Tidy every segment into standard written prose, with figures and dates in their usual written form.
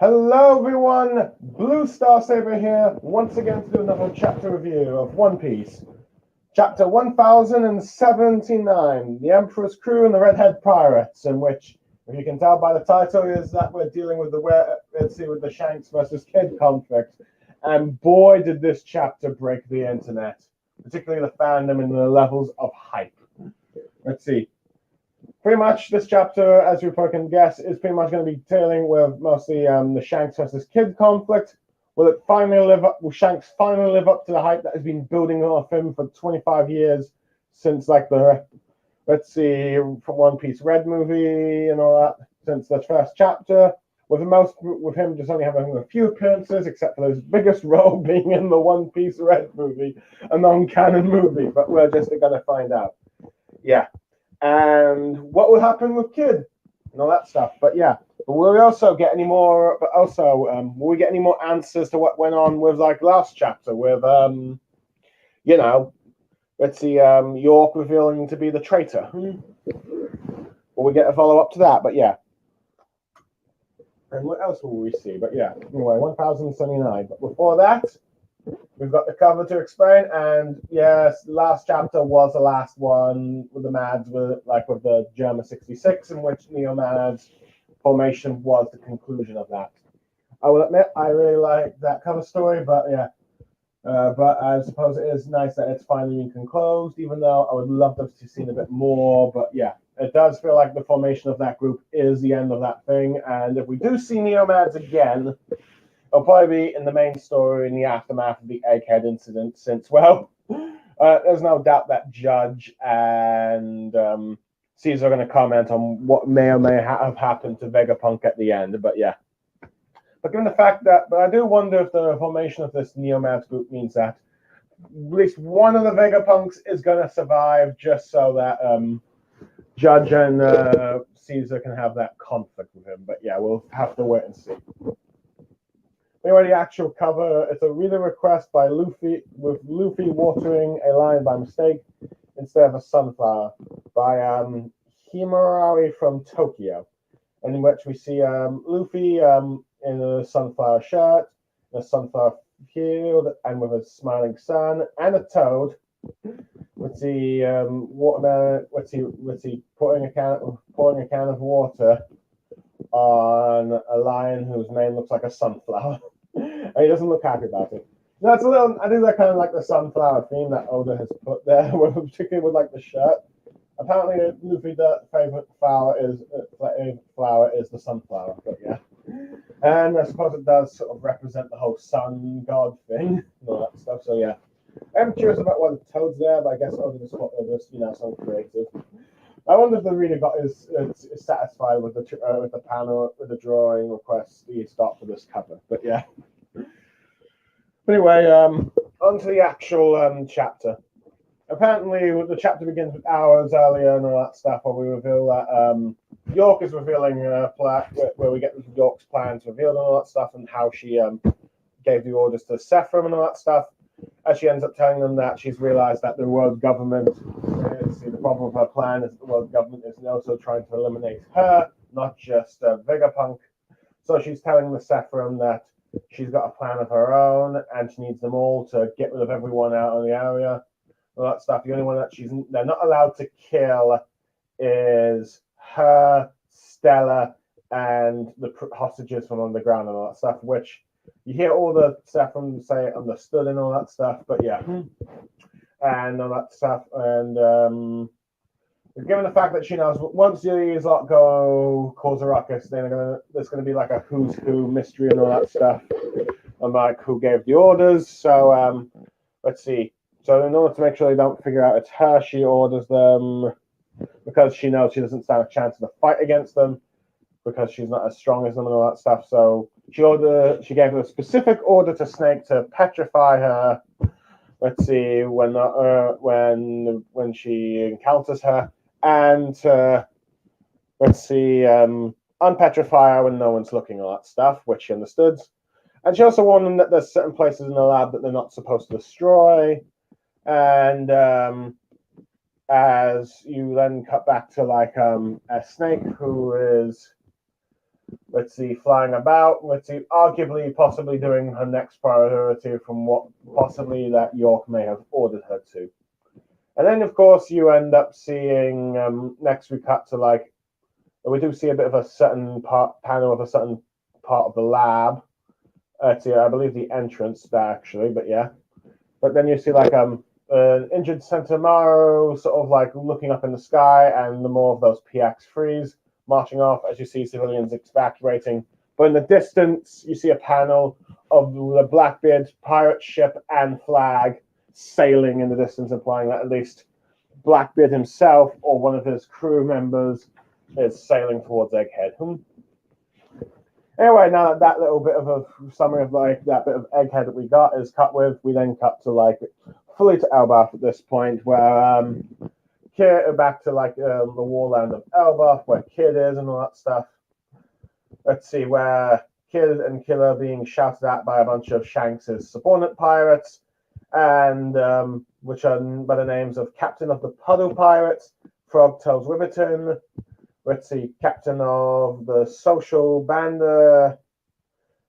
Hello everyone, Blue Star Saber here, once again to do another chapter review of One Piece. Chapter 1079, The Emperor's Crew and the Redhead Pirates, in which, if you can tell by the title, is that we're dealing with the Shanks versus Kid conflict. And boy did this chapter break the internet, particularly the fandom and the levels of hype. Let's see. Pretty much this chapter, as you can guess, is pretty much going to be dealing with mostly the Shanks versus Kid conflict. Will Shanks finally live up to the hype that has been building off him for 25 years since from One Piece Red movie and all that, since the first chapter, with him just only having a few appearances, except for his biggest role being in the One Piece Red movie, a non-canon movie, but we're just going to find out. Yeah. And what will happen with Kid and all that stuff. But yeah, will we also get any more? But also, will we get any more answers to what went on with last chapter with York revealing to be the traitor? Will we get a follow up to that? But yeah. And what else will we see? But yeah, anyway, 1079. But before that, we've got the cover to explain, and yes, last chapter was the last one with the Mads, with the Germa 66, in which Neo-Mads formation was the conclusion of that. I will admit, I really like that cover story, but yeah. But I suppose it is nice that it's finally been closed, even though I would love to have seen a bit more, but yeah. It does feel like the formation of that group is the end of that thing, and if we do see Neo-Mads again, it'll probably be in the main story in the aftermath of the Egghead incident, since, well, there's no doubt that Judge and Caesar are going to comment on what may or may have happened to Vegapunk at the end, but yeah. But given the fact that, but I do wonder if the formation of this Neo-Mads group means that at least one of the Vegapunks is going to survive, just so that Judge and Caesar can have that conflict with him. But yeah, we'll have to wait and see. Anyway, the actual cover, it's a reader request by Luffy, with Luffy watering a lion by mistake instead of a sunflower, by Himurari from Tokyo, in which we see Luffy in a sunflower shirt, a sunflower field, and with a smiling sun, and a toad. Let's see, watermelon. Let's see, pouring a can of water on a lion whose mane looks like a sunflower. And he doesn't look happy about it. No, it's a little. I think that kind of like the sunflower theme that Oda has put there, particularly with like the shirt. Apparently, Luffy's favorite flower is the sunflower. But yeah, and I suppose it does sort of represent the whole sun god thing and all that stuff. So yeah, I'm curious about why the toad's there, but I guess Oda just something creative. I wonder if the reader is satisfied with the panel, with the drawing request he stopped for this cover. But yeah. Anyway, on to the actual chapter. Apparently, the chapter begins with hours earlier and all that stuff, where we reveal that York is revealing where we get York's plans revealed and all that stuff, and how she gave the orders to Sephram and all that stuff. As she ends up telling them that she's realized that the world government the problem with her plan is that the world government is also trying to eliminate her, not just Vegapunk. So she's telling the Sephram that she's got a plan of her own, and she needs them all to get rid of everyone out in the area. All that stuff. The only one that they're not allowed to kill is her, Stella, and the hostages from underground and all that stuff, which you hear all the Sephram say understood and all that stuff, but yeah. And all that stuff, and given the fact that she knows once these lot go cause a ruckus, then there's going to be like a who's who mystery and all that stuff, and like who gave the orders. So let's see. So in order to make sure they don't figure out it's her, she orders them because she knows she doesn't stand a chance of a fight against them because she's not as strong as them and all that stuff. So she gave a specific order to Snake to petrify her. Let's see, when she encounters her, and let's see, unpetrify her when no one's looking, all that stuff, which she understood. And she also warned them that there's certain places in the lab that they're not supposed to destroy. And as you then cut back to a Snake who is let's see, flying about, let's see, arguably possibly doing her next priority from what possibly that York may have ordered her to. And then, of course, you end up seeing, next we cut to like, we do see a bit of a certain panel of a certain part of the lab. Let's see, I believe the entrance there actually, but yeah. But then you see like an injured Centimaro sort of like looking up in the sky, and the more of those PX-3s marching off as you see civilians evacuating. But in the distance, you see a panel of the Blackbeard pirate ship and flag sailing in the distance, implying that at least Blackbeard himself or one of his crew members is sailing towards Egghead. Anyway, now that little bit of a summary of like that bit of Egghead that we got is cut with, we then cut to like fully to Elbaf at this point, where back to like the warland of Elbaf, where Kid is and all that stuff. Let's see, where Kid and Killer being shouted at by a bunch of Shanks' subordinate pirates, and which are by the names of Captain of the Puddle Pirates, Frogtails Riverton. Let's see, Captain of the Social Band.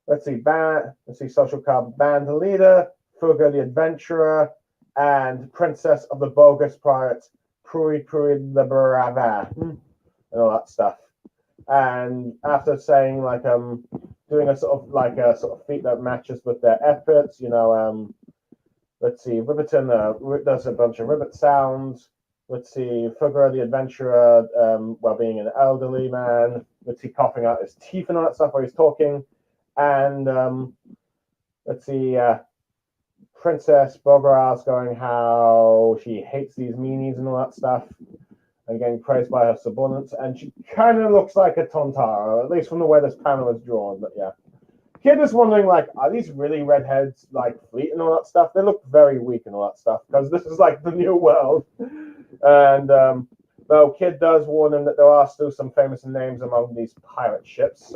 Let's see, Social Club Band Leader, Fugger the Adventurer, and Princess of the Bogus Pirates, Prui the Brava, and all that stuff. And after saying like doing a sort of feat that matches with their efforts, let's see, Riverton does a bunch of rivet sounds. Let's see, Fugger the Adventurer, while being an elderly man, let's see, coughing out his teeth and all that stuff while he's talking. And let's see, Princess Bogar's going how she hates these meanies and all that stuff, and getting praised by her subordinates. And she kind of looks like a Tontaro, at least from the way this panel is drawn. But yeah, Kid is wondering, like, are these really redheads, like, fleet and all that stuff? They look very weak and all that stuff, because this is like the new world. And though Kid does warn him that there are still some famous names among these pirate ships,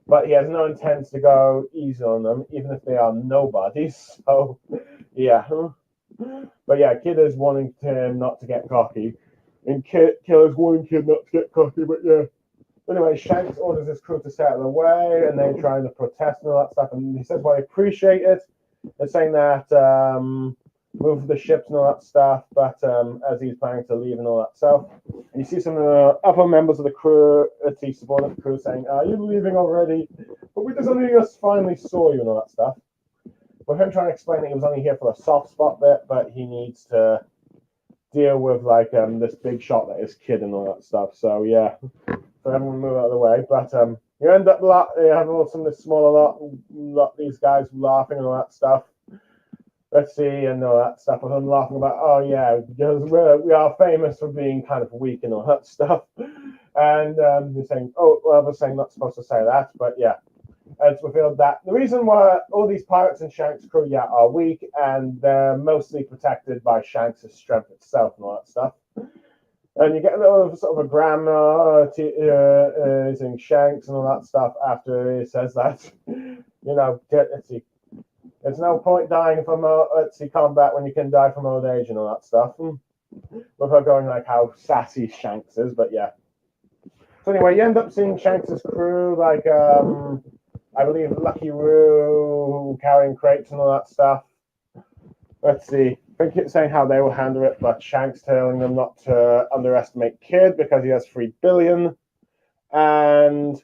but he has no intent to go easy on them, even if they are nobodies. So, yeah. But yeah, Kid is warning him not to get cocky, and Killer's warning Kid not to get cocky. But yeah. Anyway, Shanks orders his crew to stay out of the way, and they're trying to protest and all that stuff. And he says, "Well, I appreciate it." They're saying that move the ships and all that stuff, but as he's planning to leave and all that stuff. And you see some of the other members of the crew, the subordinate crew, saying, "Are you leaving already? But we just finally saw you and all that stuff." With him trying to explain that he was only here for a soft spot bit, but he needs to deal with like this big shot that is Kid and all that stuff. So yeah, so everyone move out of the way. But you end up having some of this smaller lot, these guys laughing and all that stuff. Let's see, and all that stuff. With them laughing about, oh yeah, because we are famous for being kind of weak and all that stuff. And they're saying, oh, well, they're saying not supposed to say that, but yeah. It's revealed that the reason why all these pirates and Shanks' crew, are weak, and they're mostly protected by Shanks' strength itself and all that stuff. And you get a little sort of a grandma using Shanks and all that stuff after he says that. Let's see. There's no point dying from combat when you can die from old age and all that stuff. With her going like how sassy Shanks is, but yeah. So anyway, you end up seeing Shanks' crew like I believe Lucky Roo carrying crates and all that stuff. Let's see. I think it's saying how they will handle it, but Shanks telling them not to underestimate Kid because he has 3 billion. And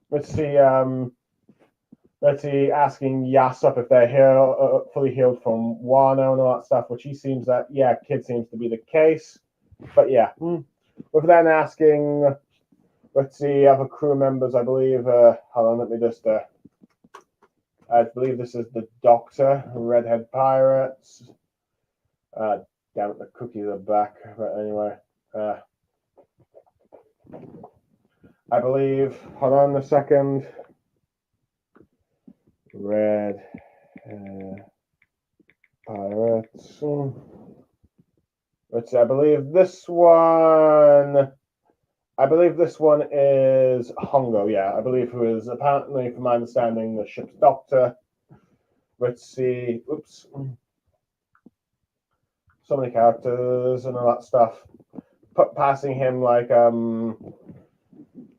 let's see, asking Yasop if they're fully healed from Wano and all that stuff, which he seems that, yeah, Kid seems to be the case. But yeah, with then asking, let's see, other crew members, I believe, hold on, let me just, I believe this is the Doctor, Redhead Pirates. Damn it, the cookies are back, but anyway. I believe, hold on a second. Red Pirates. Let's see, I believe this one is Hongo, yeah. I believe who is apparently, from my understanding, the ship's doctor. Let's see. Oops. So many characters and all that stuff. Passing him like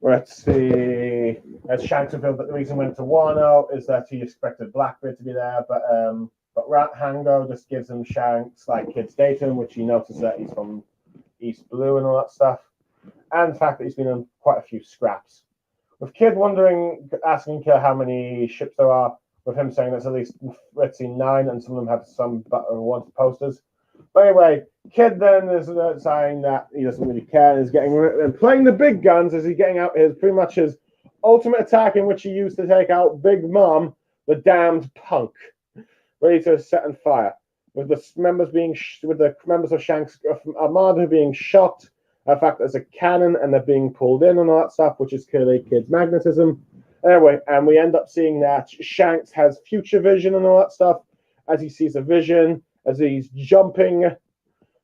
Let's see. As Shanks revealed that the reason he went to Wano is that he expected Blackbeard to be there, but Rat Hango just gives him Shanks like Kid's datum, which he notices that he's from East Blue and all that stuff, and the fact that he's been in quite a few scraps. With Kid wondering, asking Kid how many ships there are, with him saying there's at least, let's see, 9, and some of them have some wanted posters. But anyway, Kid then is saying that he doesn't really care and is getting and playing the big guns as he's getting out his pretty much his ultimate attack in which he used to take out Big Mom, the damned punk, ready to set on fire. With the members of Shanks Armada being shot, the fact there's a cannon and they're being pulled in and all that stuff, which is clearly Kid's magnetism. Anyway, and we end up seeing that Shanks has future vision and all that stuff as he sees a vision, as he's jumping,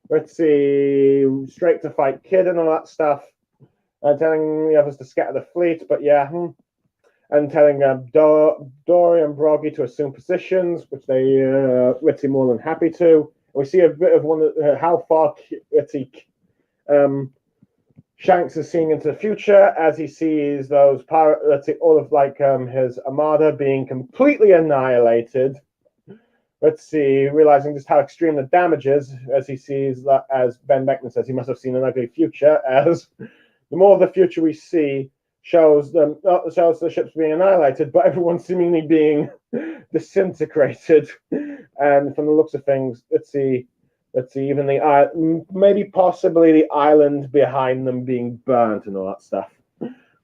let's see, straight to fight Kid and all that stuff, telling the others to scatter the fleet, but yeah, and telling Dory and Broggy to assume positions, which they Ritzy more than happy to. And we see a bit of how far Shanks is seeing into the future as he sees those pirates, all of his armada being completely annihilated. Let's see, realizing just how extreme the damage is, as he sees that, as Ben Beckman says, he must have seen an ugly future, as the more of the future we see shows the ships being annihilated, but everyone seemingly being disintegrated. And from the looks of things, let's see, even maybe possibly the island behind them being burnt and all that stuff.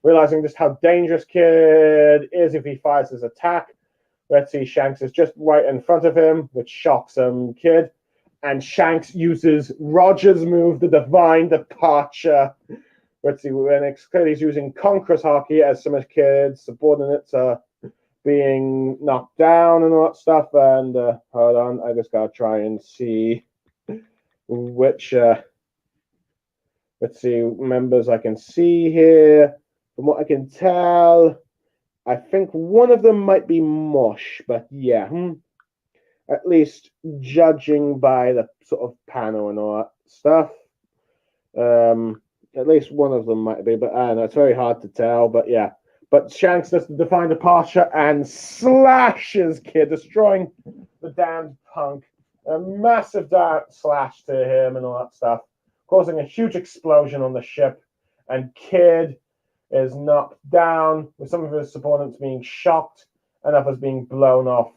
Realizing just how dangerous Kid is if he fires his attack. Let's see, Shanks is just right in front of him, which shocks Kid. And Shanks uses Roger's move, the Divine Departure. Let's see, when clearly he's using Conqueror's Hockey as some of Kid's subordinates are being knocked down and all that stuff. And hold on, I just gotta try and see which, let's see, members I can see here. From what I can tell, I think one of them might be Mosh, but yeah, at least judging by the sort of panel and all that stuff, at least one of them might be, but I don't know, it's very hard to tell, but yeah. But Shanks does the Divine Departure and slashes Kid, destroying the damned punk. A massive slash to him and all that stuff, causing a huge explosion on the ship, and Kid is knocked down, with some of his subordinates being shocked and others being blown off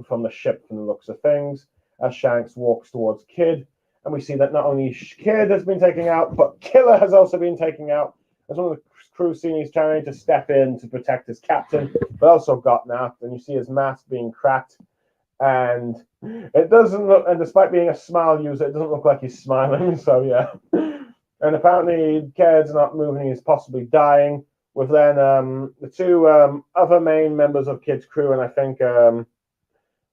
from the ship from the looks of things, as Shanks walks towards Kid. And we see that not only Kid has been taken out, but Killer has also been taken out, as one of the crew seen he's trying to step in to protect his captain, but also got napped, and you see his mask being cracked. And it doesn't look, and despite being a smile user, it doesn't look like he's smiling, so yeah. And apparently, Kid's not moving, he's possibly dying. With then the two other main members of Kid's crew, and I think,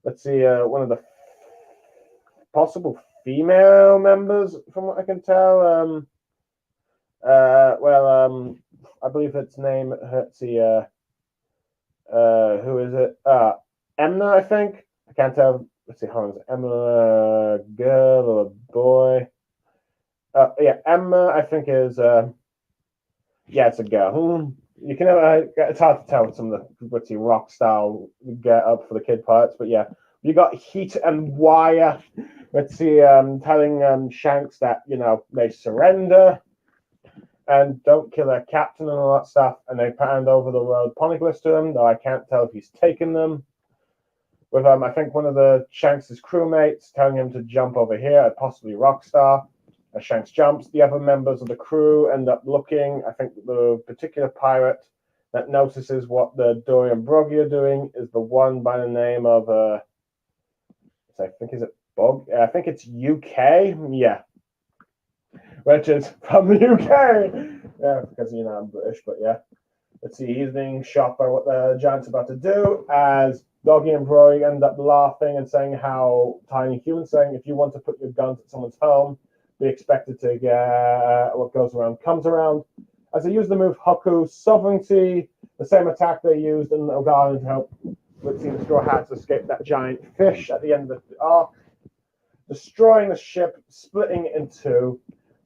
let's see, one of the possible female members, from what I can tell. I believe its name, let's see, who is it? Emma, I think. I can't tell. Let's see, how is it? Emma a girl or a boy? Yeah, Emma, I think is yeah, it's a girl. You can never. It's hard to tell with some of the rock style get up for the Kid parts, but yeah, you got Heat and Wire. Let's see, telling Shanks that they surrender and don't kill their captain and all that stuff, and they hand over the road poneglyphs to him, though I can't tell if he's taken them. With I think one of the Shanks' crewmates telling him to jump over here at possibly Rockstar. As Shanks jumps, the other members of the crew end up looking. I think the particular pirate that notices what the Dory and Broggy are doing is the one by the name of I think is it Bog? I think it's UK. Yeah, which is from the UK. Yeah, because I'm British, but yeah. Let's see, he's being shot by what the giant's about to do, as Doggy and Broggy end up laughing and saying how tiny humans, saying if you want to put your guns at someone's home, be expected to get what goes around comes around. As they use the move Haku Sovereignty, the same attack they used in Ogana to help the Straw Hats escape that giant fish at the end of the arc, destroying the ship, splitting it in two.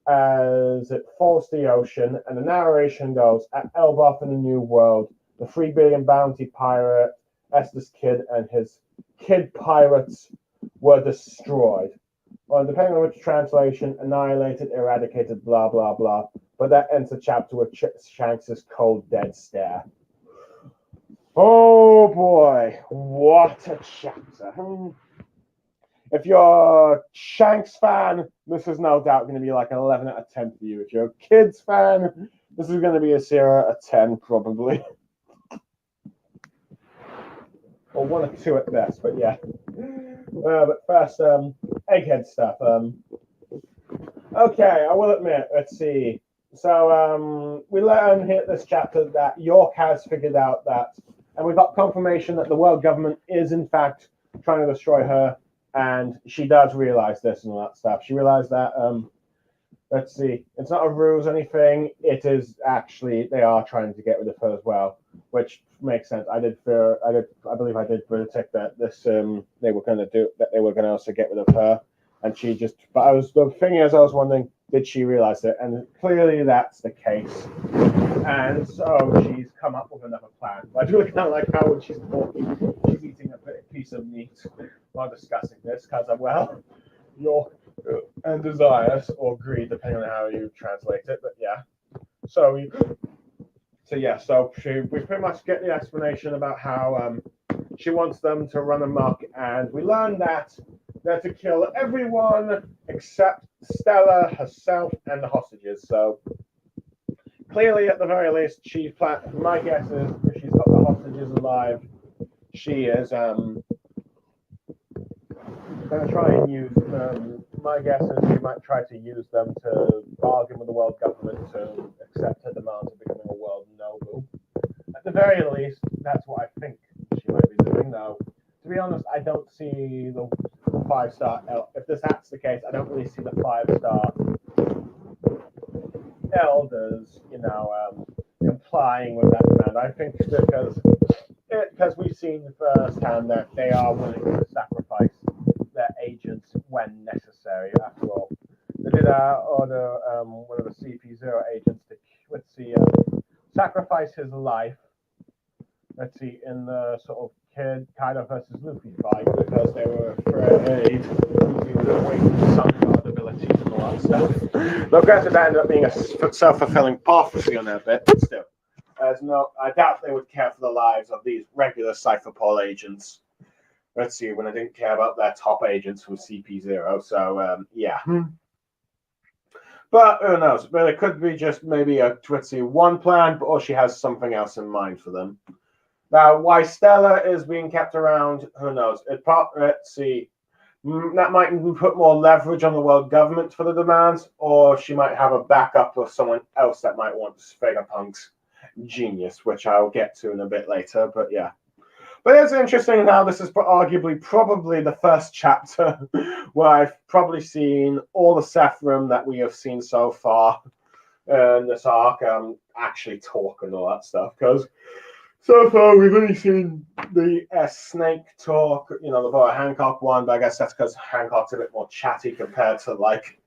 as it falls to the ocean, and the narration goes, at Elbaf in the New World, the 3 billion bounty pirate, Estes Kid, and his kid pirates were destroyed. Or depending on which translation, annihilated, eradicated, blah, blah, blah. But that ends the chapter with Shanks' cold, dead stare. Oh boy, what a chapter. If you're a Shanks fan, this is no doubt going to be like an 11 out of 10 for you. If you're a Kids fan, this is going to be a 0 out of 10 probably. Or 1 or 2 at best, but yeah. But first, Egghead stuff. Okay, I will admit, let's see. So we learn here this chapter that York has figured out that, and we've got confirmation that the world government is in fact trying to destroy her, and she does realize this and all that stuff. She realized that, let's see, it's not a ruse or anything. It is actually, they are trying to get rid of her as well, which makes sense. I believe I did predict that this, they were going to also get rid of her. And she just, the thing is, I was wondering, did she realize it? And clearly that's the case. And so she's come up with another plan. I do kind of like how when she's talking, she's eating a piece of meat while discussing this, because of, well, your and desires or greed, depending on how you translate it. But yeah. So we pretty much get the explanation about how she wants them to run amok, and we learn that they're to kill everyone except Stella, herself, and the hostages. So clearly, at the very least, my guess is if she's got the hostages alive, she is going to try and use them. My guess is she might try to use them to bargain with the world government to accept her demands of becoming a world noble. At the very least, that's what I think she might be doing. Though, to be honest, I don't see the 5-star. If that's the case, I don't really see the 5-star elders, complying with that demand. I think because we've seen firsthand that they are willing to sacrifice their agents when necessary. After all, they did order one of the CP0 agents to sacrifice his life. Let's see, in the sort of Kid Kaido versus Luffy fight, because they were afraid Luffy was wasting some guard abilities and all that stuff. Though granted, that ended up being a self-fulfilling prophecy on their bit, but still. I doubt they would care for the lives of these regular Cypherpol agents. Let's see, when I didn't care about their top agents from CP0, so yeah. But who knows? But it could be just maybe a one plan, or she has something else in mind for them. Now, why Stella is being kept around, who knows? Let's see. That might put more leverage on the world government for the demands, or she might have a backup of someone else that might want Vegapunk's genius, which I'll get to in a bit later. But yeah. But it's interesting how this is arguably probably the first chapter where I've probably seen all the Sephiroth that we have seen so far in this arc actually talk and all that stuff, because so far we've only seen the Snake talk, the Boa Hancock one, but I guess that's because Hancock's a bit more chatty compared to like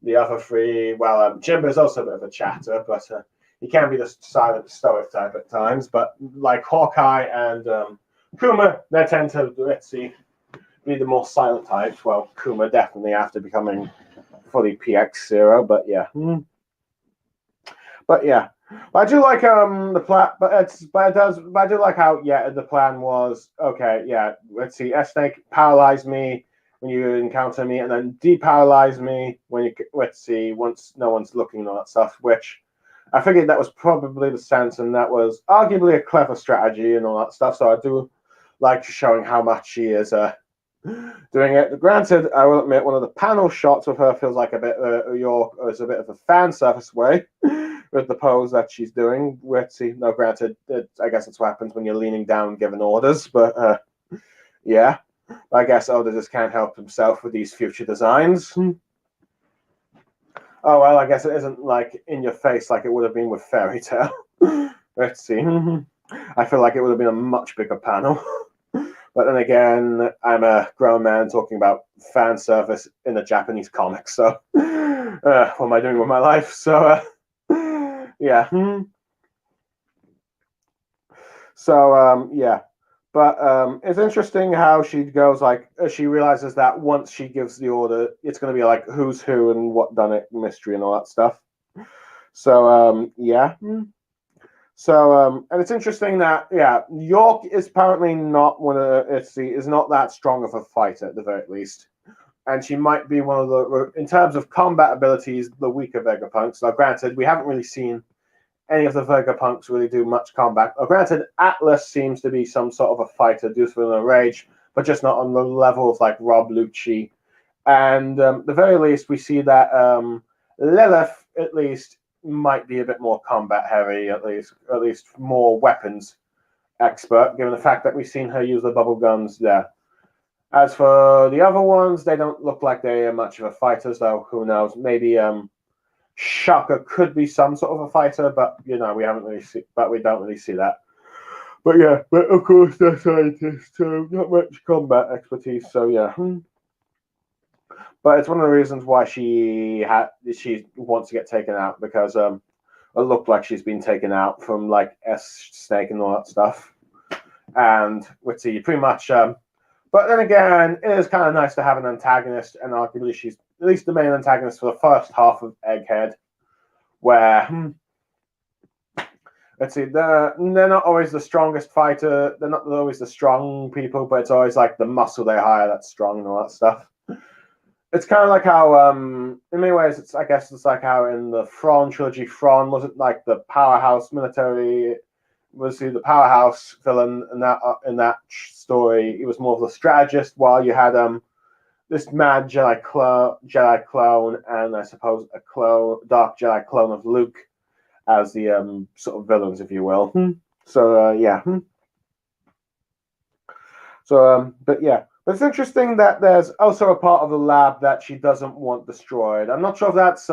the other three. Well, Jimbo's also a bit of a chatter, but he can be the silent stoic type at times. But like Hawkeye and Kuma, they tend to, be the more silent types. Well, Kuma definitely after becoming fully PX0, but yeah. But yeah. I do like the plan, but I do like how the plan was okay. Yeah, let's see. S-Snake paralyze me when you encounter me, and then deparalyze me when you once no one's looking and all that stuff. Which I figured that was probably the sense, and that was arguably a clever strategy and all that stuff. So I do like showing how much she is doing it. Granted, I will admit one of the panel shots of her feels like a bit is a bit of a fan service way. With the pose that she's doing, granted, I guess it's what happens when you're leaning down giving orders, but yeah, I guess Oda just can't help himself with these future designs. Oh well, I guess it isn't like in your face like it would have been with Fairy Tail. Let's see. I feel like it would have been a much bigger panel. But then again, I'm a grown man talking about fan service in a Japanese comic, so What am I doing with my life? So, yeah. So, yeah. But it's interesting how she goes, like, she realizes that once she gives the order, it's going to be like who's who and what done it, mystery and all that stuff. So, yeah. So, and it's interesting that, yeah, York is apparently not one of is not that strong of a fighter at the very least. And she might be one of the, in terms of combat abilities, the weaker Vegapunks. Now, granted, we haven't really seen any of the Vegapunks really do much combat. Now, granted, Atlas seems to be some sort of a fighter due to a rage, but just not on the level of like Rob Lucci. And at the very least, we see that Lilith, at least, might be a bit more combat heavy, at least more weapons expert, given the fact that we've seen her use the bubble guns there. As for the other ones, they don't look like they are much of a fighter, though who knows? Maybe Shaka could be some sort of a fighter, but we don't really see that. But yeah, but of course they're scientists, so not much combat expertise. So yeah. But it's one of the reasons why she wants to get taken out, because it looked like she's been taken out from like Snake and all that stuff. And let's see, pretty much. But then again, it is kind of nice to have an antagonist, and arguably she's at least the main antagonist for the first half of Egghead, where let's see, they're not always the strongest fighter. They're not always the strong people, but it's always like the muscle they hire that's strong and all that stuff. It's kind of like how, in many ways, I guess it's like how in the Thrawn trilogy, Thrawn wasn't like the powerhouse military. Was he the powerhouse villain in that story? He was more of the strategist, while you had this mad Jedi clone, and I suppose a dark Jedi clone of Luke as the sort of villains, if you will. So yeah. So but yeah. But it's interesting that there's also a part of the lab that she doesn't want destroyed. I'm not sure if that's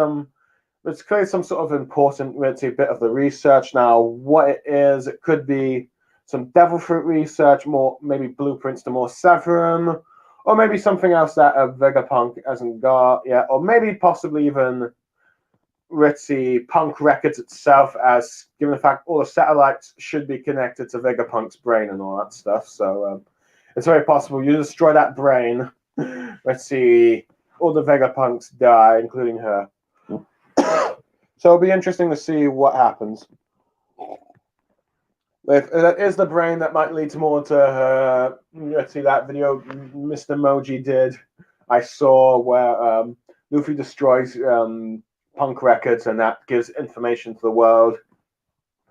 it's clearly some sort of important bit of the research. Now, what it is, it could be some devil fruit research, more maybe blueprints to more Severum, or maybe something else that a Vegapunk hasn't got yet, or maybe possibly even Ritzy Punk Records itself, as given the fact all the satellites should be connected to Vegapunk's brain and all that stuff. So it's very possible you destroy that brain. Let's see, all the Vegapunks die, including her. So it'll be interesting to see what happens. If that is the brain, that might lead to more to her. Let's see, that video Mr. Moji did, I saw, where Luffy destroys Punk Records, and that gives information to the world.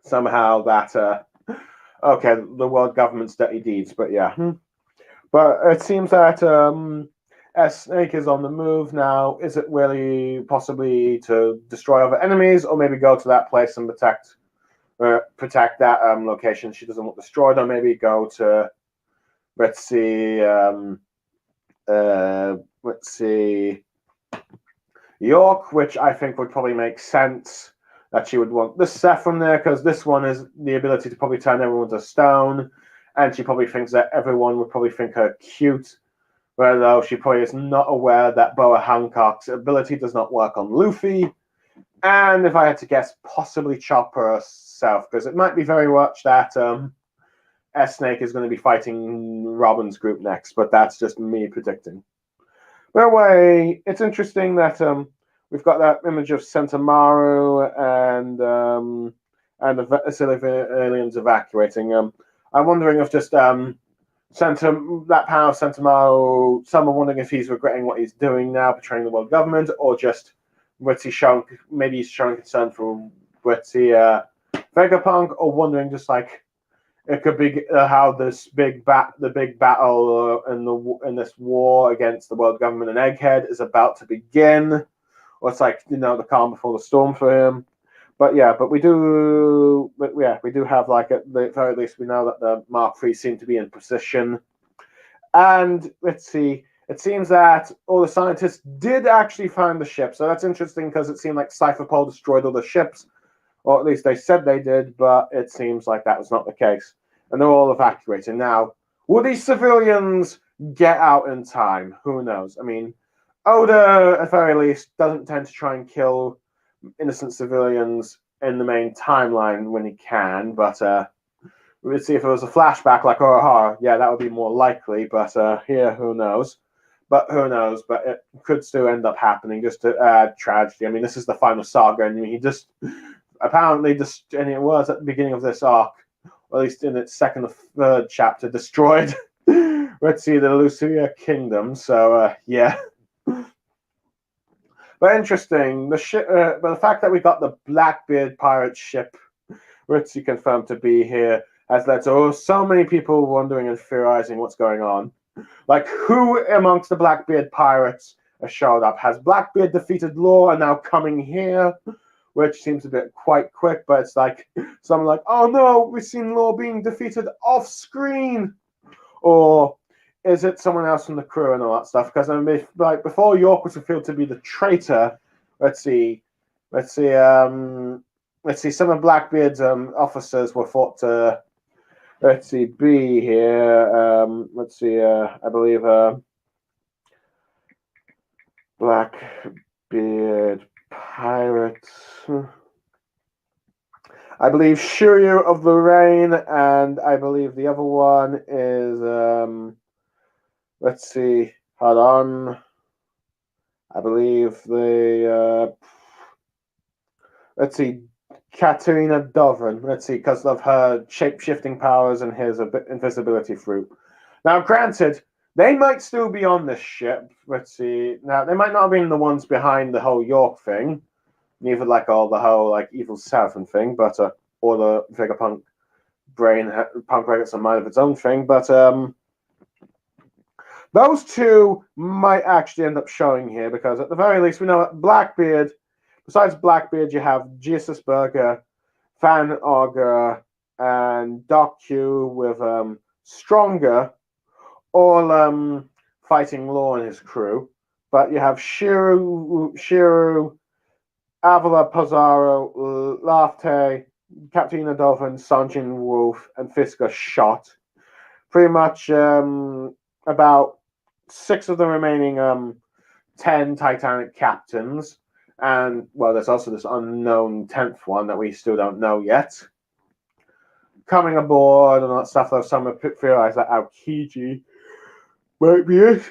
Somehow that, okay, the world government's dirty deeds, but yeah. But it seems that Snake is on the move now. Is it really possibly to destroy other enemies, or maybe go to that place and protect that location she doesn't want destroyed, or maybe go to let's see York, which I think would probably make sense that she would want this Seth from there, because this one is the ability to probably turn everyone to stone, and she probably thinks that everyone would probably think her cute. Though she probably is not aware that Boa Hancock's ability does not work on Luffy. And if I had to guess, possibly Chopper herself, because it might be very much that S-Snake is going to be fighting Robin's group next, but that's just me predicting. But anyway, it's interesting that we've got that image of Sentomaru and the aliens evacuating. I'm wondering if just that power of Sentomaru, some are wondering if he's regretting what he's doing now, betraying the world government, or just maybe he's showing concern for Vegapunk, or wondering just like it could be how the big battle in this war against the world government and Egghead is about to begin, or it's like the calm before the storm for him. But we do have, like, at the very least, we know that the Mark III seem to be in position. And let's see, it seems that all the scientists did actually find the ship. So that's interesting, because it seemed like Cypherpole destroyed all the ships, or at least they said they did, but it seems like that was not the case. And they're all evacuating. Now, will these civilians get out in time? Who knows? I mean, Oda, at the very least, doesn't tend to try and kill innocent civilians in the main timeline when he can, but we'd see if it was a flashback like Orohara, yeah, that would be more likely, but here, who knows? But who knows? But it could still end up happening, just to add tragedy. I mean, this is the final saga, and he just apparently just, and it was at the beginning of this arc, or at least in its second or third chapter, destroyed. Let's see, the Lucia Kingdom. So yeah. But interesting, the ship. But the fact that we got the Blackbeard pirate ship, Ritzy confirmed to be here, has led to so many people wondering and theorizing what's going on. Like, who amongst the Blackbeard pirates has showed up? Has Blackbeard defeated Law and now coming here? Which seems a bit quite quick, but it's like someone like, oh no, we've seen Law being defeated off screen, or is it someone else from the crew and all that stuff? Because I mean, like before York was revealed to be the traitor. Let's see. Some of Blackbeard's officers were thought to, be here. I believe Blackbeard pirates. I believe Shiryu of the Rain, and I believe the other one is hold on. I believe Katerina Dovran. Because of her shape-shifting powers and his invisibility fruit. Now, granted, they might still be on this ship. Now, they might not have been the ones behind the whole York thing, neither the whole evil Southern thing, but or the Vegapunk brain punk gets a mind of its own thing. But those two might actually end up showing here, because at the very least we know that Blackbeard. Besides Blackbeard, you have Jesus Burger, Fan Auger, and Doc Q with Stronger, all fighting Law and his crew. But you have Shiru, Avila Pizarro, Lafte, Captain Adolfo, Sanjin Wolf, and Fisker shot. Pretty much about 6 of the remaining 10 Titanic captains. And, well, there's also this unknown 10th one that we still don't know yet, coming aboard and all that stuff. Though some have theorized that Aokiji might be it.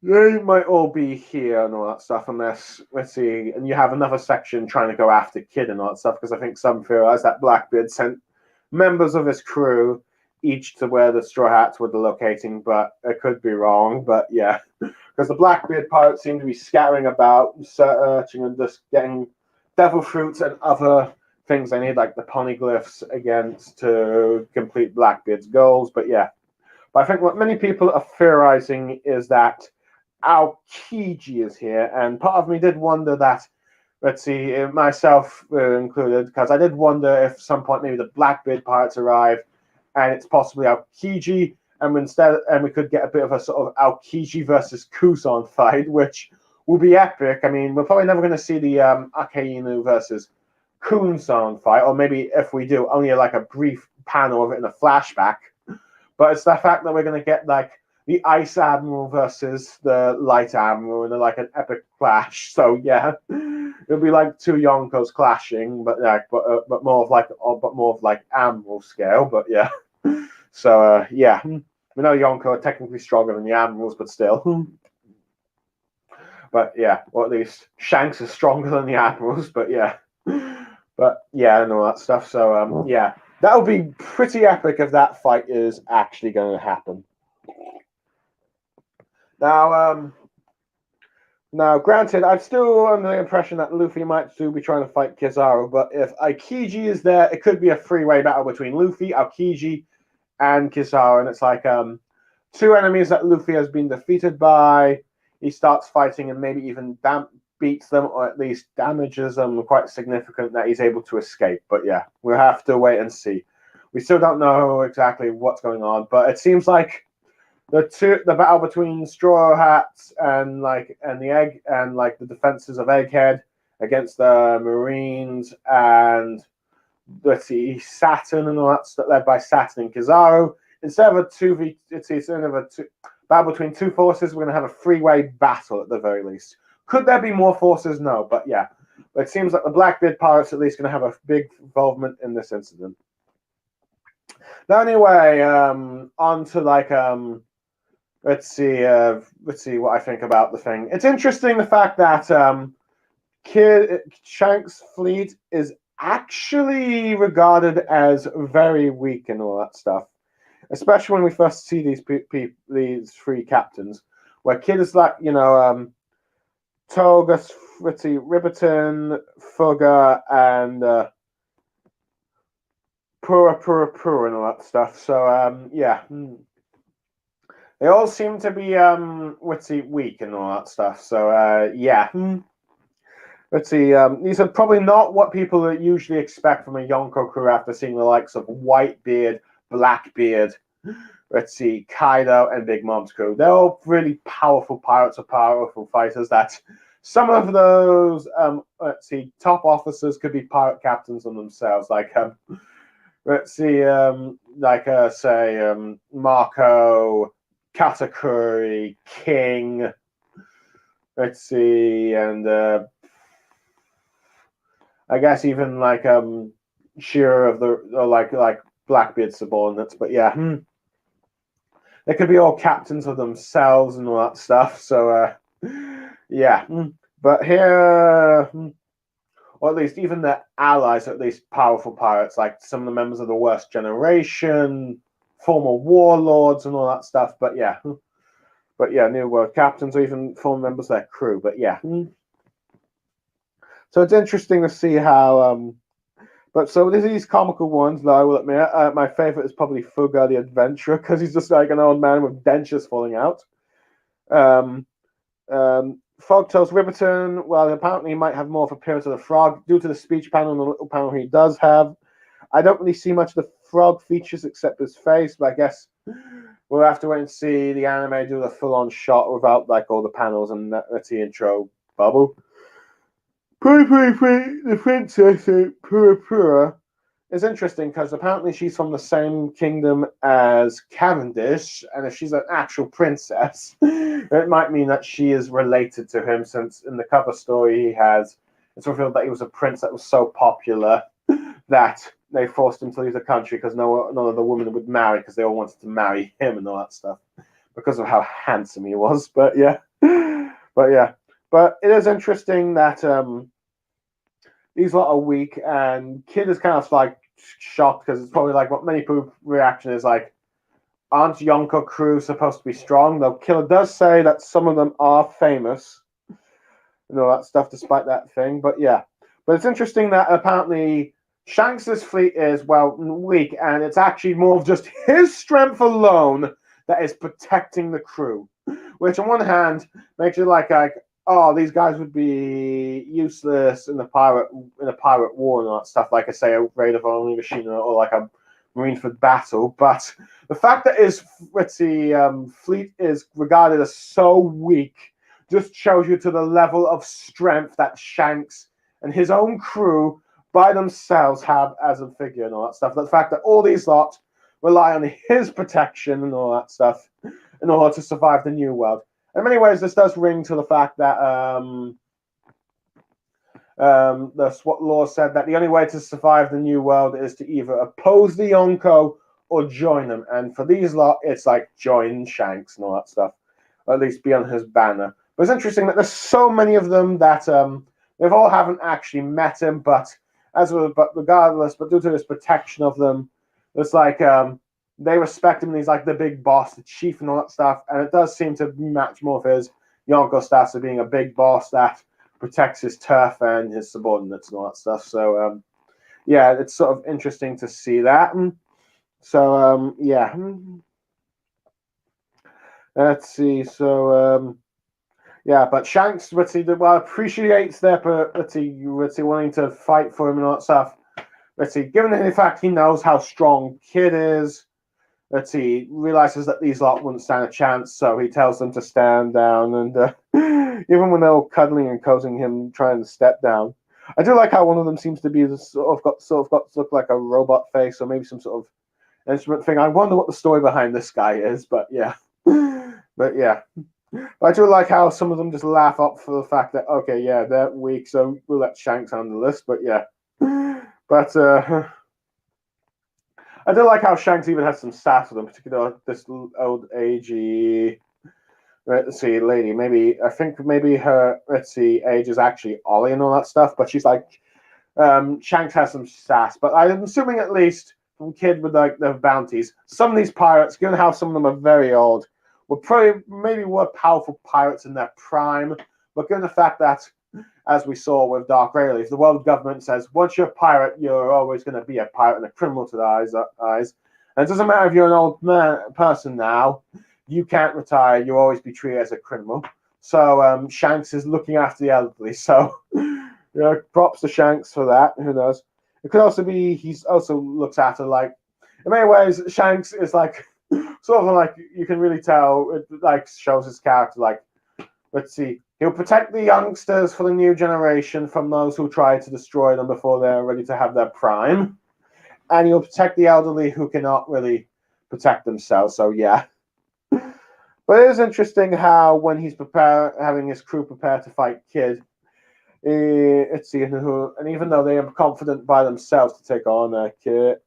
They might all be here and all that stuff, unless, and you have another section trying to go after Kid and all that stuff, because I think some theorize that Blackbeard sent members of his crew each to where the Straw Hats were locating, but it could be wrong. But yeah, because the Blackbeard pirates seem to be scattering about, searching and just getting devil fruits and other things they need, like the poneglyphs, against to complete Blackbeard's goals. But yeah, but I think what many people are theorizing is that Aokiji is here, and part of me did wonder that, myself included, because I did wonder if at some point maybe the Blackbeard pirates arrive and it's possibly Aokiji, and we could get a bit of a sort of Aokiji versus Kusan fight, which will be epic. I mean, we're probably never going to see the Akainu versus Kusan fight, or maybe if we do, only like a brief panel of it in a flashback. But it's the fact that we're going to get like the Ice Admiral versus the Light Admiral in like an epic clash. So yeah, it'll be like 2 Yonkos clashing, but more of like Admiral scale. But yeah, so yeah, we know Yonko are technically stronger than the Admirals, but still. But yeah, or at least Shanks is stronger than the Admirals. But yeah, and all that stuff. So yeah, that would be pretty epic if that fight is actually going to happen. Now, granted, I'm still under the impression that Luffy might still be trying to fight Kizaru, but if Aokiji is there, it could be a 3-way battle between Luffy, Aokiji, and Kizaru, and it's like 2 enemies that Luffy has been defeated by. He starts fighting and maybe even beats them, or at least damages them quite significant that he's able to escape. But yeah, we'll have to wait and see. We still don't know exactly what's going on, but it seems like the battle between Straw Hats and the defenses of Egghead against the Marines and Saturn and all that stuff, led by Saturn and Kizaru. Instead of a 2v, it's battle between two forces. We're going to have a three-way battle at the very least. Could there be more forces? No, but yeah. But it seems like the Blackbeard pirates at least going to have a big involvement in this incident. Now, anyway, on to like let's see what I think about the thing. It's interesting the fact that Shanks' fleet is actually regarded as very weak and all that stuff, especially when we first see these three captains, where Kid is like, Togus, Riverton, Fugger, and Pura, and all that stuff. So, yeah. They all seem to be weak and all that stuff. So, yeah. Let's see. These are probably not what people usually expect from a Yonko crew after seeing the likes of Whitebeard, Blackbeard, let's see, Kaido, and Big Mom's crew. They're all really powerful pirates or powerful fighters that some of those, top officers could be pirate captains on themselves. Like, Marco, Katakuri, King, let's see, and I guess even like Shearer of the like Blackbeard subordinates, but yeah, they could be all captains of themselves and all that stuff. So yeah, but here, or at least even their allies, are at least powerful pirates, like some of the members of the Worst Generation, former warlords and all that stuff. But yeah, New World captains or even former members of their crew. But yeah. So it's interesting to see how, but so there's these comical ones that I will admit. My favorite is probably Fugger the Adventurer, because he's just like an old man with dentures falling out. Frogtail's Riverton, well, apparently he might have more of appearance of the frog due to the speech panel and the little panel he does have. I don't really see much of the frog features except his face, but I guess we'll have to wait and see the anime do the full-on shot without like all the panels and that's the intro bubble. The princess Pura is interesting because apparently she's from the same kingdom as Cavendish, and if she's an actual princess, it might mean that she is related to him, since in the cover story it's revealed that he was a prince that was so popular that they forced him to leave the country because none of the women would marry, because they all wanted to marry him and all that stuff because of how handsome he was. But yeah. But it is interesting that these lot are weak, and Kid is kind of like shocked because it's probably like what many people's reaction is like, aren't Yonko crew supposed to be strong? Though Killer does say that some of them are famous and all that stuff despite that thing. But yeah. But it's interesting that apparently Shanks' fleet is, well, weak, and it's actually more of just his strength alone that is protecting the crew. Which on one hand makes you like oh, these guys would be useless in a pirate war and all that stuff, like I say, a raid of only machine or like a Marineford battle. But the fact that his fleet is regarded as so weak just shows you to the level of strength that Shanks and his own crew by themselves have as a figure and all that stuff. The fact that all these lot rely on his protection and all that stuff in order to survive the New World. In many ways, this does ring to the fact that the SWAT law said that the only way to survive the New World is to either oppose the Yonko or join them. And for these lot, it's like join Shanks and all that stuff, or at least be on his banner. But it's interesting that there's so many of them that they've all haven't actually met him, but regardless, but due to his protection of them, it's like they respect him. And he's like the big boss, the chief, and all that stuff. And it does seem to match more of his Yonko stats of being a big boss that protects his turf and his subordinates and all that stuff. So, yeah, it's sort of interesting to see that. So, yeah. Let's see. So, yeah, but Shanks, appreciates their wanting to fight for him and all that stuff. Given the fact he knows how strong Kid is, realizes that these lot wouldn't stand a chance, so he tells them to stand down, and even when they're all cuddling and cozying him, trying to step down. I do like how one of them seems to be got to look like a robot or maybe some sort of instrument thing. I wonder what the story behind this guy is, but yeah. But yeah. But I do like how some of them just laugh up for the fact that, okay, yeah, they're weak, so we'll let Shanks handle this. But yeah. But I do like how Shanks even has some sass with him, particularly this old agey. Let's see, lady. Maybe I think maybe her. Let's see, age is actually Ollie and all that stuff. But she's like, Shanks has some sass. But I'm assuming at least from Kid with like the bounties, some of these pirates, given how some of them are very old, were probably maybe were powerful pirates in their prime. But given the fact that, as we saw with Dark Rayleigh, if the world government says once you're a pirate, you're always going to be a pirate and a criminal to the eyes. And it doesn't matter if you're an old person now, you can't retire. You'll always be treated as a criminal. So Shanks is looking after the elderly. So props to Shanks for that. Who knows? It could also be he's also looks after like in many ways Shanks is like sort of like you can really tell it like shows his character like let's see. He'll protect the youngsters for the new generation from those who try to destroy them before they're ready to have their prime. And he'll protect the elderly who cannot really protect themselves. So yeah. But it is interesting how when he's having his crew prepare to fight Kid, let's see, and even though they are confident by themselves to take on Kid,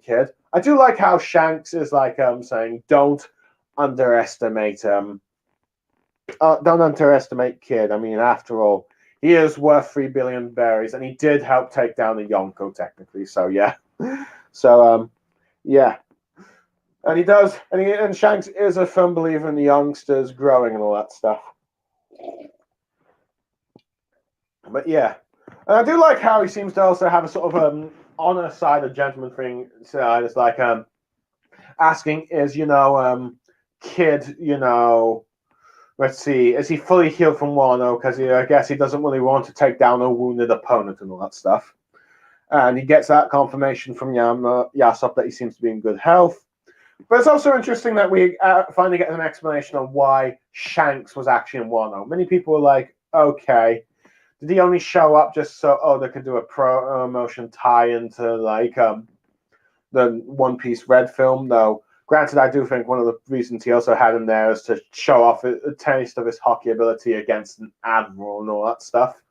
Kid. I do like how Shanks is like saying, don't underestimate don't underestimate Kid. I mean, after all, he is worth 3 billion berries, and he did help take down the Yonko technically. So yeah, so yeah. And he does, and Shanks is a firm believer in the youngsters growing and all that stuff. But yeah, and I do like how he seems to also have a sort of honor side, a gentleman thing side. It's like asking, is Kid, let's see, is he fully healed from Wano? Because I guess he doesn't really want to take down a wounded opponent and all that stuff. And he gets that confirmation from Yasop that he seems to be in good health. But it's also interesting that we finally get an explanation on why Shanks was actually in Wano. Many people were like, okay, did he only show up just so they could do a promotion tie into like the One Piece Red film? Though, granted, I do think one of the reasons he also had him there is to show off a taste of his hockey ability against an admiral and all that stuff.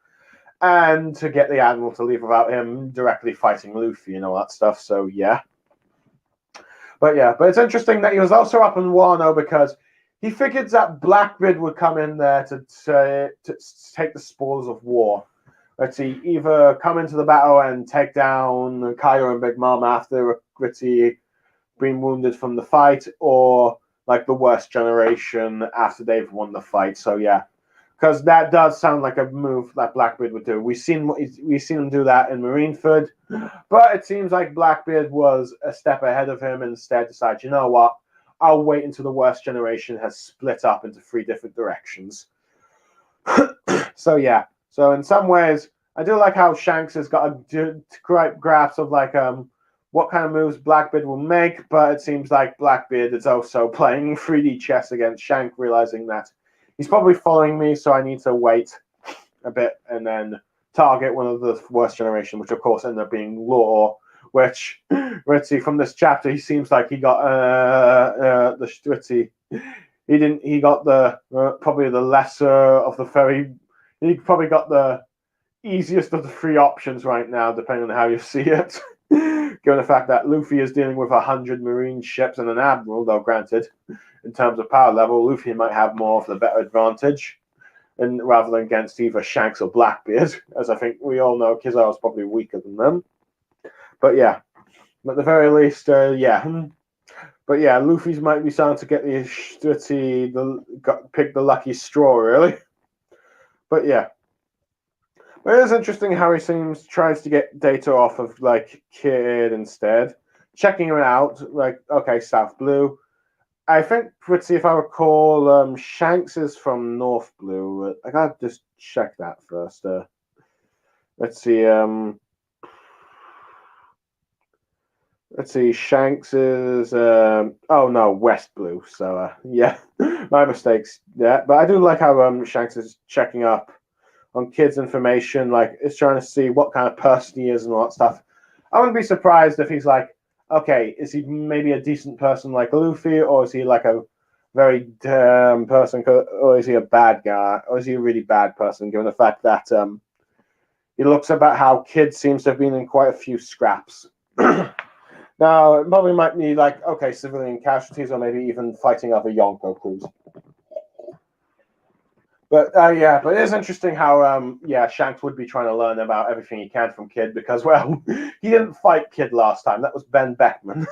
And to get the admiral to leave without him directly fighting Luffy and all that stuff. So, yeah. But it's interesting that he was also up in Wano because he figured that Blackbeard would come in there to take the spoils of war. Let's see, either come into the battle and take down Kaido and Big Mom after Gritty been wounded from the fight, or like the worst generation after they've won the fight. So yeah, because that does sound like a move that Blackbeard would do. We've seen him do that in Marineford, but it seems like Blackbeard was a step ahead of him and instead decided, you know what, I'll wait until the worst generation has split up into 3 different directions. So yeah, so in some ways, I do like how Shanks has got a great grasp of like what kind of moves Blackbeard will make, but it seems like Blackbeard is also playing 3D chess against Shank, realizing that he's probably following me, so I need to wait a bit and then target one of the worst generation, which of course ended up being Law, which, let's see, from this chapter, he seems like he got he got the probably the lesser of the he probably got the easiest of the 3 options right now, depending on how you see it. Given the fact that Luffy is dealing with 100 marine ships and an admiral, though granted, in terms of power level, Luffy might have more of the better advantage, and rather than against either Shanks or Blackbeard, as I think we all know, Kizaru is probably weaker than them. But yeah, at the very least, yeah. But yeah, Luffy's might be starting to get pick the lucky straw, really. But yeah. But it is interesting how he tries to get data off of like Kid instead. Checking him out, like, okay, South Blue. I think, let's see if I recall, Shanks is from North Blue. I gotta just check that first. Let's see, Shanks is oh no, West Blue. So yeah, my mistakes. Yeah, but I do like how Shanks is checking up on Kid's information, like it's trying to see what kind of person he is and all that stuff. I wouldn't be surprised if he's like, okay, is he maybe a decent person like Luffy, or is he like a very person, or is he a bad guy, or is he a really bad person? Given the fact that he looks about how Kid seems to have been in quite a few scraps. Now, it probably might be like, okay, civilian casualties, or maybe even fighting other Yonko crews. But yeah, but it is interesting how yeah, Shanks would be trying to learn about everything he can from Kid because, well, he didn't fight Kid last time. That was Ben Beckman.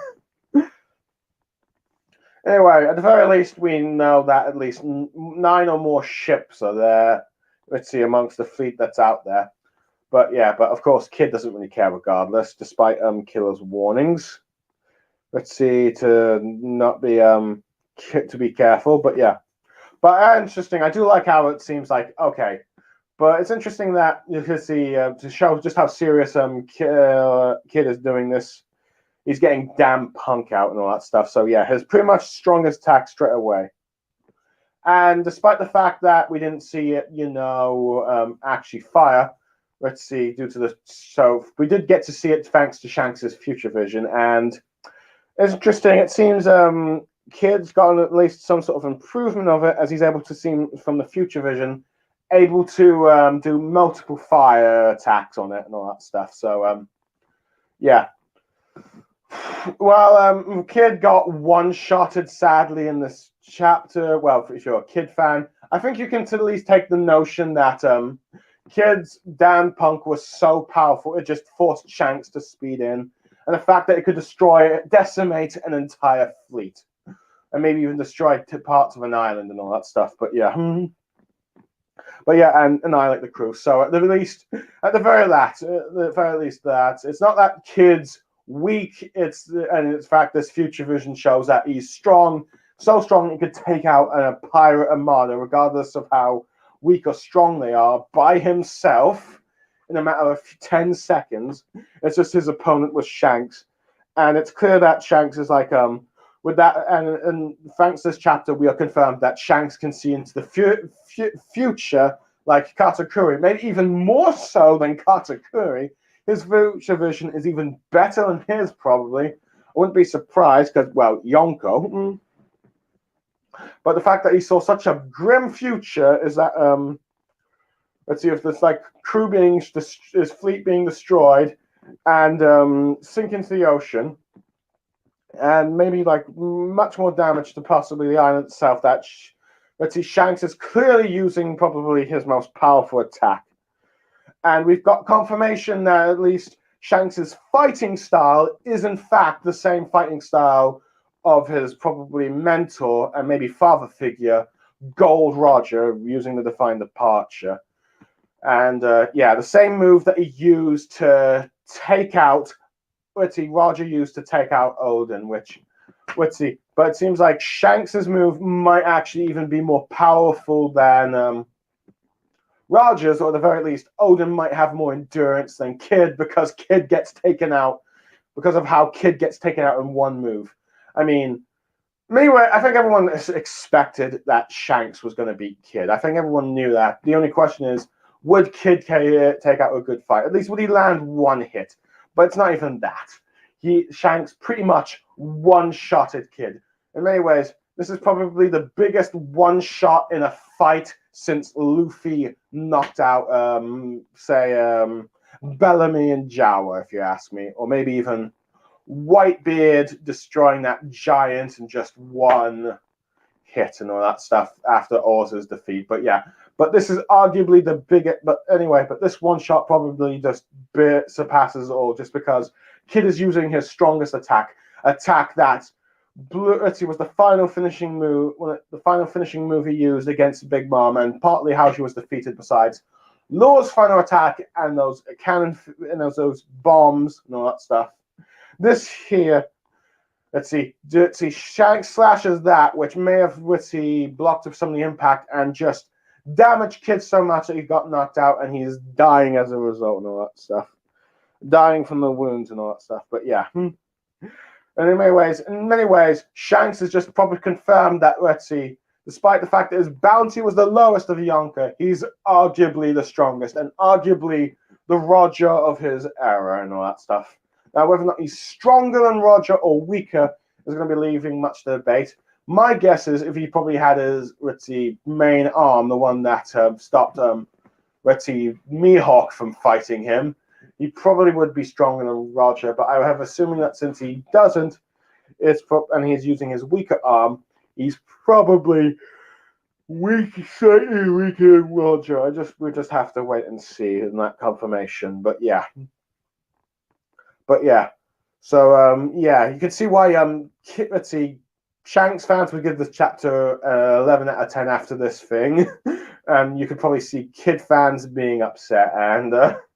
Anyway, at the very least, we know that at least 9 or more ships are there. Let's see, amongst the fleet that's out there. But yeah, but of course, Kid doesn't really care regardless, despite Killer's warnings. Let's see, to not be to be careful. But yeah, but interesting. I do like how it seems like okay, but it's interesting that you can see to show just how serious Kid is doing this. He's getting damn punk out and all that stuff. So yeah, his pretty much strongest attack straight away. And despite the fact that we didn't see it, actually fire, let's see, due to the so we did get to see it thanks to Shanks's future vision, and it's interesting. It seems Kid's got at least some sort of improvement of it as he's able to see from the future vision, able to do multiple fire attacks on it and all that stuff. So yeah. Well, Kid got one-shotted sadly in this chapter. Well, if you're a Kid fan, I think you can at least take the notion that Kid's Dan Punk was so powerful it just forced Shanks to speed in, and the fact that it could decimate an entire fleet, and maybe even destroy parts of an island and all that stuff. But yeah, and annihilate the crew. So at the very least, that it's not that Kid's weak. And in fact, this future vision shows that he's strong, so strong he could take out a pirate armada, regardless of how weak or strong they are, by himself in a matter of 10 seconds. It's just his opponent was Shanks, and it's clear that Shanks is like with that, and thanks to this chapter, we are confirmed that Shanks can see into the future like Katakuri, maybe even more so than Katakuri. His future vision is even better than his, probably. I wouldn't be surprised because, well, Yonko. But the fact that he saw such a grim future is that, let's see, if there's like his fleet being destroyed and sink into the ocean, and maybe like much more damage to possibly the island itself. That, let's see, Shanks is clearly using probably his most powerful attack. And we've got confirmation that at least Shanks's fighting style is in fact the same fighting style of his probably mentor and maybe father figure, Gold Roger, using the Defined Departure. And yeah, the same move that he used to take out, Roger used to take out Odin, which, let's see, but it seems like Shanks's move might actually even be more powerful than Rogers, or at the very least, Odin might have more endurance than Kid because Kid gets taken out because of how Kid gets taken out in one move. I mean, anyway, I think everyone expected that Shanks was going to beat Kid. I think everyone knew that. The only question is, would Kid take out a good fight? At least would he land one hit? But it's not even that. Shanks pretty much one-shotted Kid. In many ways, this is probably the biggest one-shot in a fight since Luffy knocked out, Bellamy and Jawa, if you ask me, or maybe even Whitebeard destroying that giant in just one hit and all that stuff after Orz's defeat. But yeah, but this is arguably the biggest. But anyway, but this one shot probably just surpasses all, just because Kid is using his strongest attack that. Let's see, was the final finishing move. The final finishing move he used against Big Mom, and partly how she was defeated. Besides Law's final attack and those cannon and those bombs and all that stuff. This here, let's see, Shanks slashes that, which may have blocked up some of the impact and just damaged Kid so much that he got knocked out and he's dying as a result and all that stuff, dying from the wounds and all that stuff. But yeah. And in many ways, Shanks has just probably confirmed that, let's see, despite the fact that his bounty was the lowest of Yonka, he's arguably the strongest and arguably the Roger of his era and all that stuff. Now, whether or not he's stronger than Roger or weaker is going to be leaving much to debate. My guess is if he probably had his, let's see, main arm, the one that stopped, let's see, Mihawk from fighting him, he probably would be stronger than Roger. But I have assuming that since he doesn't, and he's using his weaker arm, he's probably slightly weaker than Roger. We just have to wait and see in that confirmation. But yeah. So yeah, you can see why let's see, Shanks fans would give this chapter 11 out of 10 after this thing, and you could probably see Kid fans being upset, and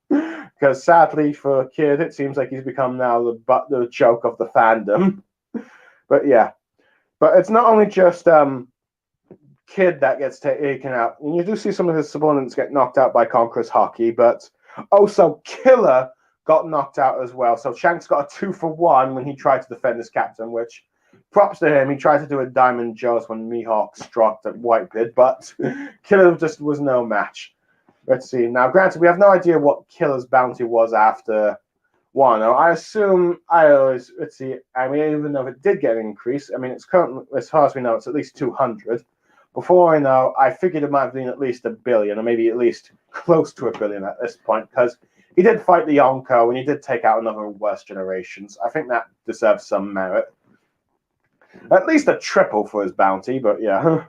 because sadly for Kid, it seems like he's become now the joke of the fandom. But yeah, but it's not only just Kid that gets taken out, and you do see some of his subordinates get knocked out by Conqueror's Hockey, but also Killer got knocked out as well. So Shanks got a 2-for-1 when he tried to defend his captain, which props to him. He tried to do a Diamond Joe's when Mihawk struck at Whitebeard, but Killer just was no match. Let's see. Now, granted, we have no idea what Killer's bounty was after Wano. I assume let's see. I mean, even though it did get an increase, I mean, it's currently, as far as we know, it's at least 200. Before I know, I figured it might have been at least 1 billion, or maybe at least close to 1 billion at this point, because he did fight the Yonko, and he did take out another worse generations. I think that deserves some merit. At least a triple for his bounty, but yeah.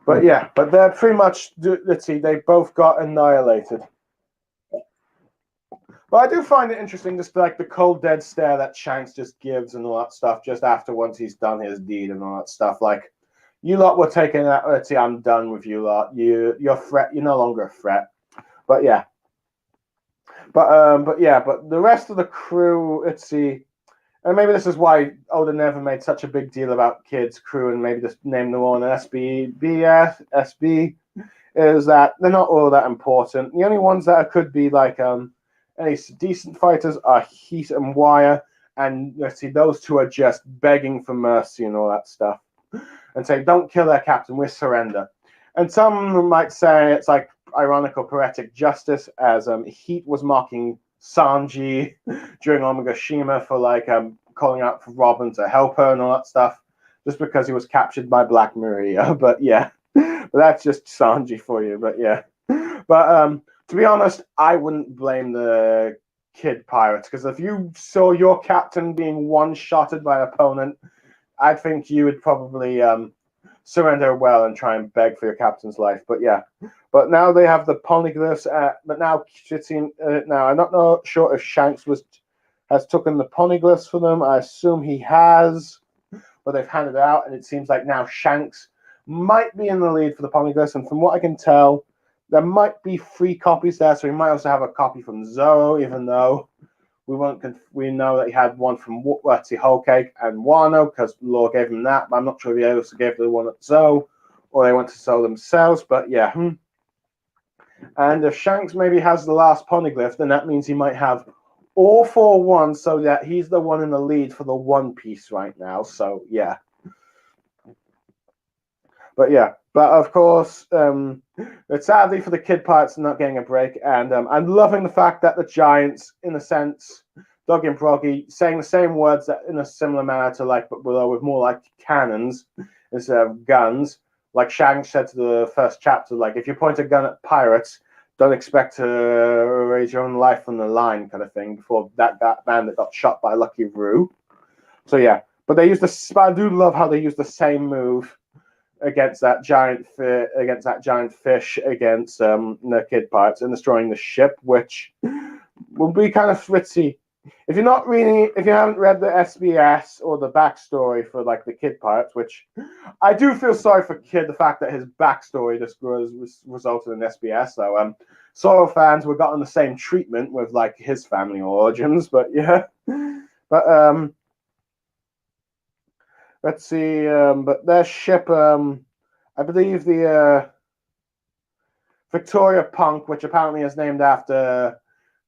But they're pretty much, let's see, they both got annihilated. But I do find it interesting, just like the cold, dead stare that Shanks just gives and all that stuff, just after once he's done his deed and all that stuff. Like, you lot were taking that, let's see, I'm done with you lot. You're no longer a threat. But yeah. But the rest of the crew, let's see, and maybe this is why Oda never made such a big deal about Kid's crew and maybe just named them all an SB, is that they're not all that important. The only ones that could be like any decent fighters are Heat and Wire, and let's see, those two are just begging for mercy and all that stuff, and say, don't kill their captain, we surrender. And some might say it's like ironic or poetic justice, as Heat was mocking Sanji during Omegashima for like calling out for Robin to help her and all that stuff, just because he was captured by Black Maria. But yeah, but that's just Sanji for you. But yeah, but to be honest, I wouldn't blame the Kid pirates, because if you saw your captain being one-shotted by an opponent, I think you would probably surrender well and try and beg for your captain's life. But yeah, but now they have the poneglyphs. But now now I'm not sure if Shanks has taken the poneglyphs for them. I assume he has, but they've handed it out, and it seems like now Shanks might be in the lead for the poneglyphs. And from what I can tell, there might be 3 copies there, so we might also have a copy from Zoro, even though we know that he had one from Whole Cake and Wano, because Law gave him that, but I'm not sure if he also gave the one at Zoe, or they went to sell themselves, but yeah. And if Shanks maybe has the last poneglyph, then that means he might have all 4 ones, so that he's the one in the lead for the One Piece right now, so yeah. But of course, it's sadly for the Kid Pirates not getting a break, and I'm loving the fact that the Giants, in a sense, Doggy and Froggy, saying the same words that in a similar manner to like, but with more like cannons instead of guns. Like Shanks said to the first chapter, like, if you point a gun at pirates, don't expect to raise your own life on the line, kind of thing. Before that bandit got shot by Lucky Roo. So yeah, but they used I do love how they used the same move against that giant fish against the Kid Pirates and destroying the ship, which will be kind of fritzy. If you haven't read the SBS or the backstory for like the Kid Pirates, which I do feel sorry for Kid, the fact that his backstory just resulted in SBS. So Sorrow fans were gotten the same treatment with like his family origins, but yeah, but let's see, but their ship, I believe the Victoria Punk, which apparently is named after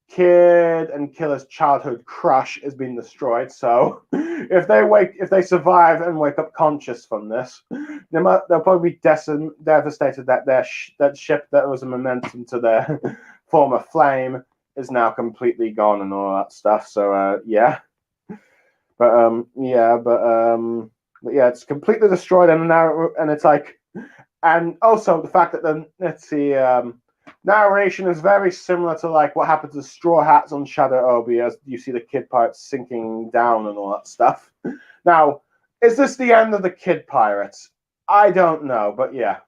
Kid and Killer's childhood crush, has been destroyed. So if they survive and wake up conscious from this, they'll probably be devastated that that ship that was a momentum to their former flame is now completely gone and all that stuff. So yeah, but But yeah, it's completely destroyed, and now, and it's like, and also the fact that the narration is very similar to like what happened to the Straw Hats on Shadow Obi, as you see the Kid Pirates sinking down and all that stuff. Now, is this the end of the Kid Pirates? I don't know, but yeah.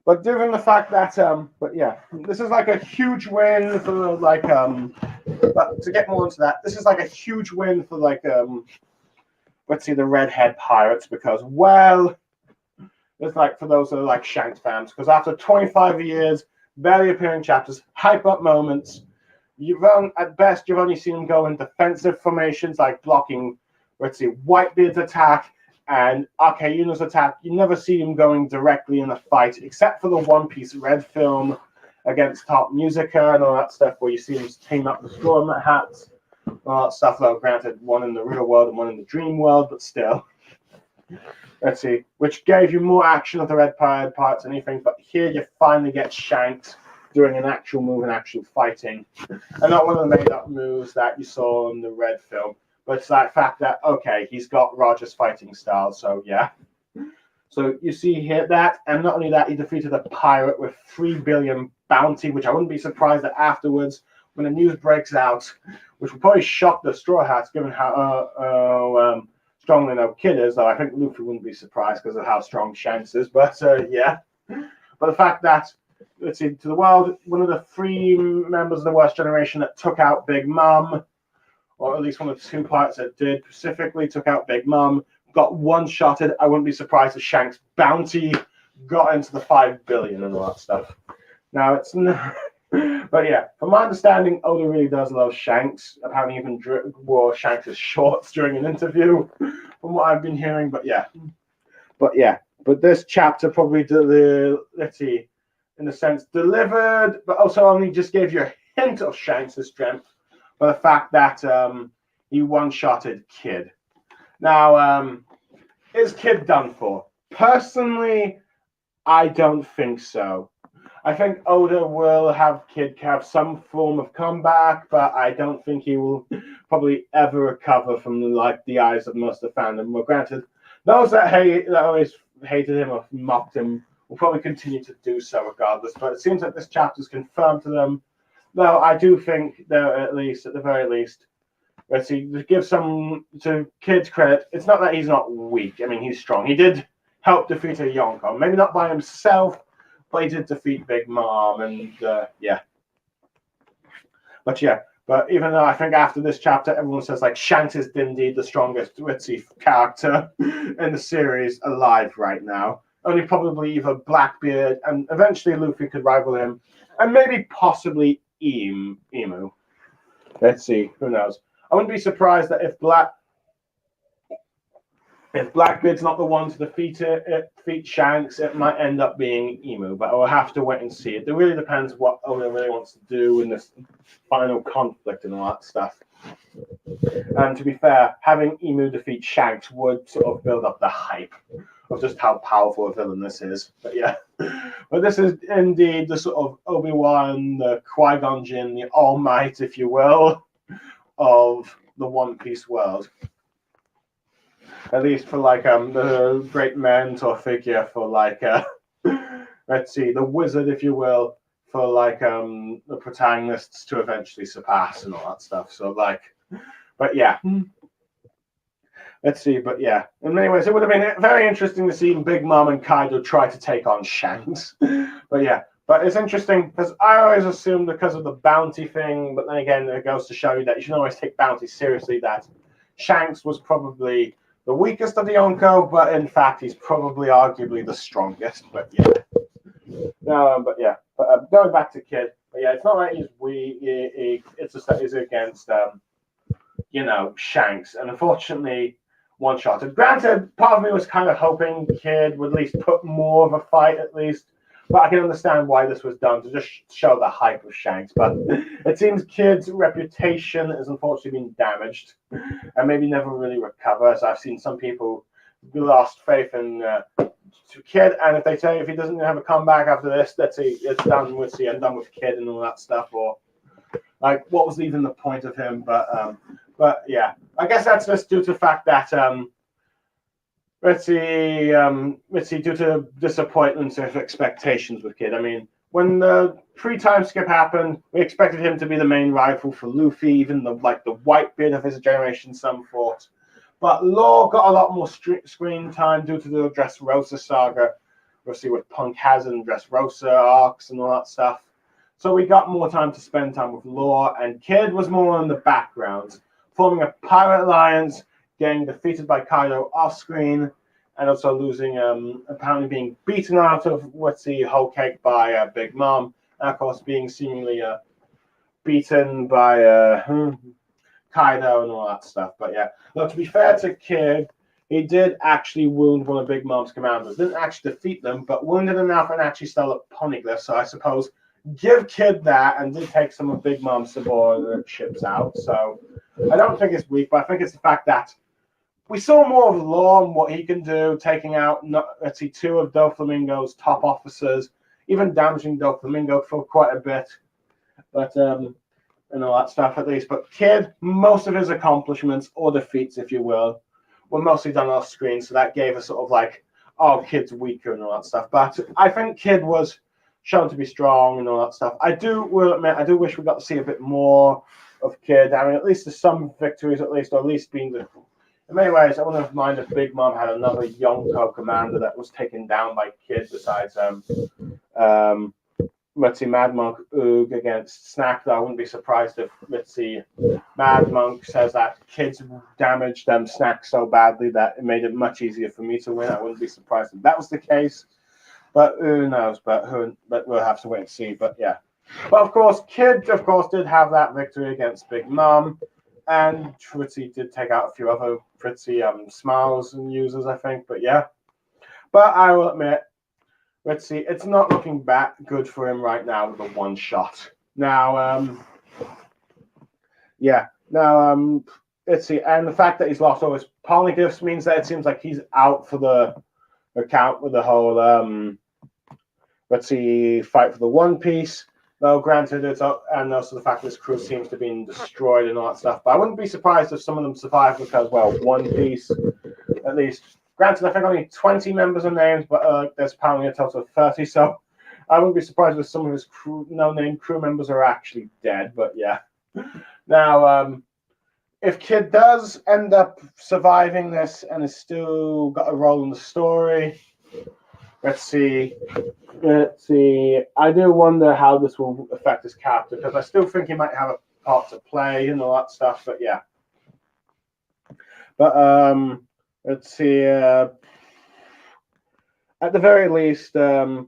But given the fact that, but yeah, this is like a huge win for like, but to get more into that, this is like a huge win for like, let's see, the Redhead Pirates, because, well, it's like for those that are like Shanks fans, because after 25 years, barely appearing chapters, hype up moments, at best, you've only seen him go in defensive formations, like blocking, let's see, Whitebeard's attack and Arcayuna's attack. You never see him going directly in a fight, except for the One Piece Red film against Top Musica and all that stuff, where you see him team up with Straw Hats, all that stuff, though, granted, one in the real world and one in the dream world, but still. Let's see, which gave you more action of the Red Pirate parts than anything, but here you finally get Shanks doing an actual move and actual fighting, and not one of the made-up moves that you saw in the Red film, but it's that fact that, okay, he's got Roger's fighting style, so yeah. So you see here that, and not only that, he defeated a pirate with 3 billion bounty, which I wouldn't be surprised that afterwards, when the news breaks out, which will probably shock the Straw Hats, given how strong they know Kid is, though I think Luffy wouldn't be surprised because of how strong Shanks is, but yeah. But the fact that, let's see, to the world, one of the 3 members of the Worst Generation that took out Big Mom, or at least one of the 2 pirates that did specifically took out Big Mom, got one-shotted. I wouldn't be surprised if Shanks' bounty got into the 5 billion and all that stuff. Now, it's not... But yeah, from my understanding, Oda really does love Shanks. Apparently even wore Shanks' shorts during an interview, from what I've been hearing. But yeah. But this chapter probably, let's see, in a sense, delivered, but also only just gave you a hint of Shanks' strength by the fact that he one-shotted Kid. Now, is Kid done for? Personally, I don't think so. I think Oda will have Kid have some form of comeback, but I don't think he will probably ever recover from the eyes of most of the fandom. Well, granted, those that always hated him or mocked him will probably continue to do so regardless. But it seems like this chapter's confirmed to them. Though I do think they're at the very least, let's see, to give some to Kid's credit, it's not that he's not weak. I mean, he's strong. He did help defeat a Yonko, maybe not by himself, but he did defeat Big Mom, and yeah. But yeah, but even though I think after this chapter, everyone says like Shanks is indeed the strongest witty character in the series alive right now. Only probably either Blackbeard, and eventually Luffy could rival him, and maybe possibly Emu. Let's see, who knows? I wouldn't be surprised that if Blackbeard's not the one to defeat Shanks, it might end up being Emu, but we'll have to wait and see. It really depends what Oda really wants to do in this final conflict and all that stuff. And to be fair, having Emu defeat Shanks would sort of build up the hype of just how powerful a villain this is. But yeah, but this is indeed the sort of Obi-Wan, the Qui-Gon Jinn, the All Might, if you will, of the One Piece world. At least for like the great mentor figure for like let's see, the wizard, if you will, for like the protagonists to eventually surpass and all that stuff. So like, but yeah. Let's see, but yeah. In many ways, it would have been very interesting to see Big Mom and Kaido try to take on Shanks. But yeah, but it's interesting because I always assumed because of the bounty thing, but then again, it goes to show you that you should always take bounty seriously, that Shanks was probably the weakest of the Yonko, but in fact, he's probably arguably the strongest. But yeah. But yeah. But going back to Kid, but yeah, it's not like he's weak. It's just that he's against, Shanks. And unfortunately, one-shotted. Granted, part of me was kind of hoping Kid would at least put more of a fight, at least. But I can understand why this was done, to just show the hype of Shanks. But it seems Kid's reputation has unfortunately been damaged and maybe never really recover. So I've seen some people lost faith in Kid, and if they say if he doesn't have a comeback after this, let's see, it's done with done with Kid and all that stuff, or like what was even the point of him? But yeah, I guess that's just due to the fact that due to disappointments of expectations with Kid. I mean, when the pre-time skip happened, we expected him to be the main rival for Luffy, even the Whitebeard of his generation, some thought. But Law got a lot more screen time due to the Dressrosa saga, obviously with Punk Hazard and Dressrosa arcs and all that stuff. So we got more time to spend time with Law, and Kid was more in the background, forming a pirate alliance, getting defeated by Kaido off screen, and also losing, apparently being beaten out of Whole Cake by Big Mom, and of course being seemingly beaten by Kaido and all that stuff. But yeah, look, to be fair to Kid, he did actually wound one of Big Mom's commanders. Didn't actually defeat them, but wounded enough and actually stole a poneglyph. So I suppose give Kid that, and did take some of Big Mom's subordinate ships out. So I don't think it's weak, but I think it's the fact that we saw more of Law and what he can do, taking out, two of Doflamingo's top officers, even damaging Doflamingo for quite a bit. But and all that stuff at least. But Kid, most of his accomplishments or defeats, if you will, were mostly done off screen. So that gave us sort of like, oh, Kid's weaker and all that stuff. But I think Kid was shown to be strong and all that stuff. Will admit, I do wish we got to see a bit more of Kid. I mean, at least there's some victories, or at least being the. In many ways, I wouldn't mind if Big Mom had another Yonko commander that was taken down by Kid besides Mad Monk Oog against Snack. Though I wouldn't be surprised if Mad Monk says that Kid's damaged Snack so badly that it made it much easier for me to win. I wouldn't be surprised if that was the case. But who knows? But we'll have to wait and see. But yeah. But of course, Kid, did have that victory against Big Mom. And Fritzy did take out a few other Fritzy smiles and users, I think. But yeah. But I will admit, it's not looking back good for him right now with a one shot. Now, let's see. And the fact that he's lost all his polyglyphs means that it seems like he's out for the account with the whole, fight for the One Piece. Though, granted, and also the fact that his crew seems to be destroyed and all that stuff. But I wouldn't be surprised if some of them survive because, well, One Piece, at least. Granted, I think only 20 members are named, but there's apparently a total of 30. So I wouldn't be surprised if some of his no-name crew members are actually dead. But yeah. Now, if Kid does end up surviving this and has still got a role in the story, let's see. I do wonder how this will affect his character because I still think he might have a part to play and all that stuff. But yeah. But let's see. At the very least, I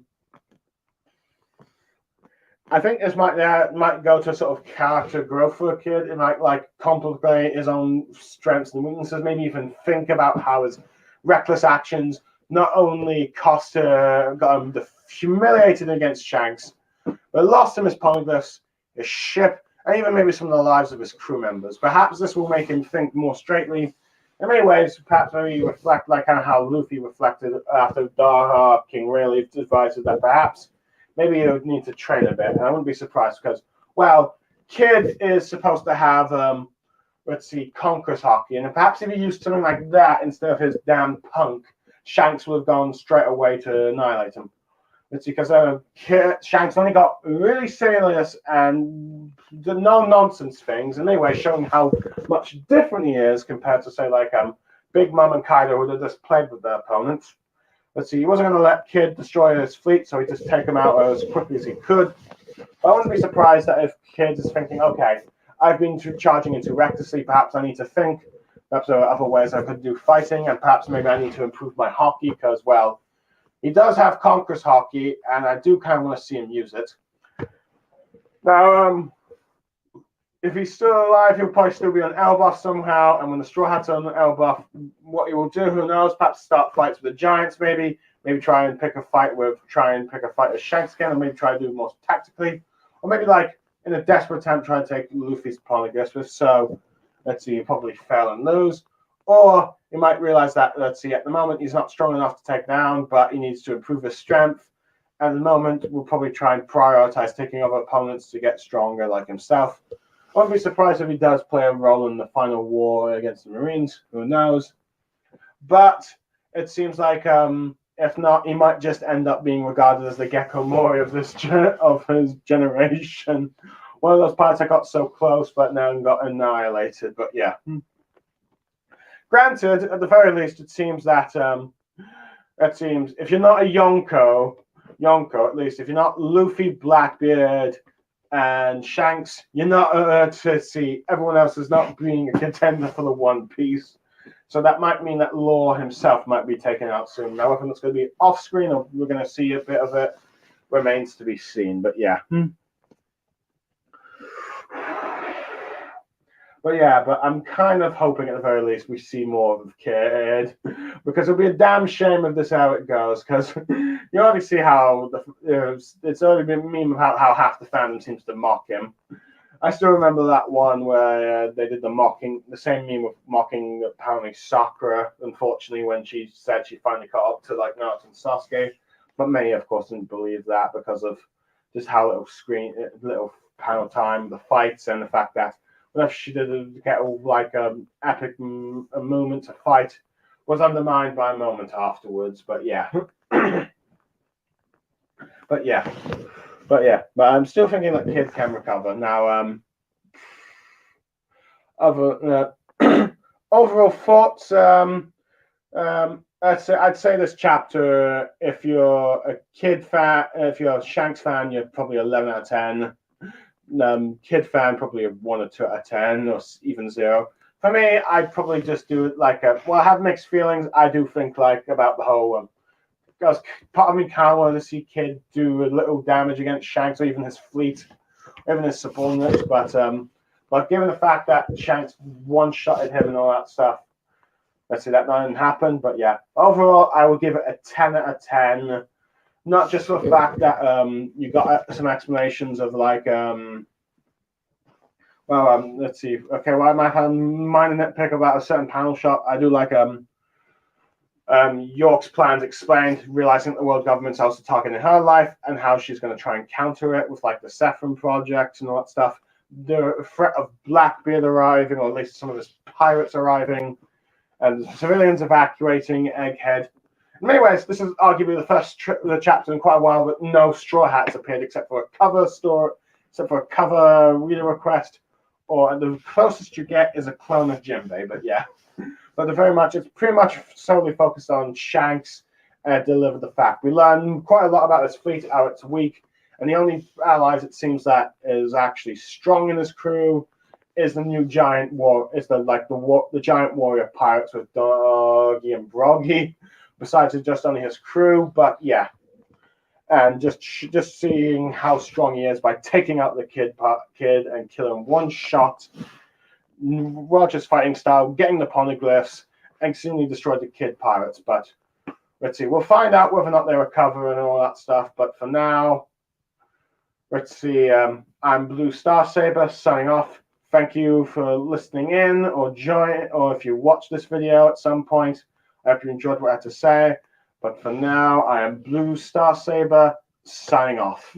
think this might go to sort of character growth for a Kid. It might contemplate his own strengths and weaknesses. Maybe even think about how his reckless actions not only got him humiliated against Shanks, but lost him his polyglyphs, his ship, and even maybe some of the lives of his crew members. Perhaps this will make him think more straightly. In many ways, perhaps maybe reflect like kind of how Luffy reflected after Daha King Rayleigh advised that perhaps maybe he would need to train a bit. And I wouldn't be surprised because, well, Kid is supposed to have, Conqueror's Hockey. And perhaps if he used something like that instead of his damn punk, Shanks would have gone straight away to annihilate him. It's because Shanks only got really serious and no-nonsense things, anyway, showing how much different he is compared to, say, like Big Mom and Kaido, who had just played with their opponents. He wasn't going to let Kid destroy his fleet, so he just take him out as quickly as he could. But I wouldn't be surprised that if Kid is thinking, okay, I've been charging into recklessly, perhaps I need to think. Perhaps there are other ways I could do fighting, and perhaps maybe I need to improve my hockey because, well, he does have Conqueror's Hockey, and I do kind of want to see him use it. Now, if he's still alive, he'll probably still be on Elbaf somehow, and when the Straw Hats are on Elbaf, what he will do, who knows, perhaps start fights with the Giants, maybe try and pick a fight with Shanks again, or maybe try to do it more tactically, or maybe like in a desperate attempt try to take Luffy's polyglyphs. So he'll probably fail and lose. Or he might realize that, at the moment he's not strong enough to take down, but he needs to improve his strength. At the moment, we'll probably try and prioritize taking over opponents to get stronger like himself. I won't be surprised if he does play a role in the final war against the Marines. Who knows? But it seems like if not, he might just end up being regarded as the Gecko Mori of of his generation. One of those pirates that got so close, but now got annihilated. But yeah, granted, at the very least, it seems that if you're not a Yonko, at least if you're not Luffy, Blackbeard, and Shanks, you're not to see everyone else is not being a contender for the One Piece. So that might mean that Law himself might be taken out soon. Now, whether it's going to be off screen or we're going to see a bit of it remains to be seen. But yeah. But I'm kind of hoping at the very least we see more of Kid, because it'll be a damn shame if this is how it goes. Because you already see how it's already been a meme about how half the fandom seems to mock him. I still remember that one where they did the same meme of mocking apparently Sakura, unfortunately, when she said she finally caught up to like Naruto and Sasuke. But many, of course, didn't believe that because of just how little panel time, the fights, and the fact that whenever she did get like epic a moment to fight was undermined by a moment afterwards. But yeah. But I'm still thinking that Kid can recover. Now, overall thoughts. I'd say this chapter, if you're a Kid fan, if you're a Shanks fan, you're probably 11 out of 10. Kid fan, probably a 1 or 2 out of 10, or even 0. For me, I'd probably just do it like I have mixed feelings. I do think like about the whole. Because part of me kind of wanted to see Kid do a little damage against Shanks or even his fleet, even his subordinates. But given the fact that Shanks one-shotted him and all that stuff, let's say that didn't happen. But yeah, overall, I would give it a 10 out of 10. Not just for the fact that you got some explanations of like, let's see. Okay, well, I might have a minor nitpick about a certain panel shot. I do like York's plans explained, realizing that the world government's also targeting her life and how she's going to try and counter it with like the Saffron project and all that stuff. The threat of Blackbeard arriving, or at least some of his pirates arriving, and civilians evacuating Egghead. In many ways, this is arguably the first chapter in quite a while that no Straw Hats appeared except for a cover reader request, or the closest you get is a clone of Jimbei. But yeah. But it's pretty much solely focused on Shanks deliver the fact. We learn quite a lot about this fleet, how it's weak, and the only allies it seems that is actually strong in his crew is the new giant the giant warrior pirates with Doggy and Broggy. Besides, it's just only his crew. But yeah, and just seeing how strong he is by taking out the kid and killing one shot. Roger's fighting style, getting the poneglyphs, and seemingly destroyed the Kid pirates. But let's see, we'll find out whether or not they recover and all that stuff. But for now, let's see. I'm Blue Star Saber signing off. Thank you for listening in or if you watch this video at some point. I hope you enjoyed what I had to say. But for now, I am Blue Star Saber signing off.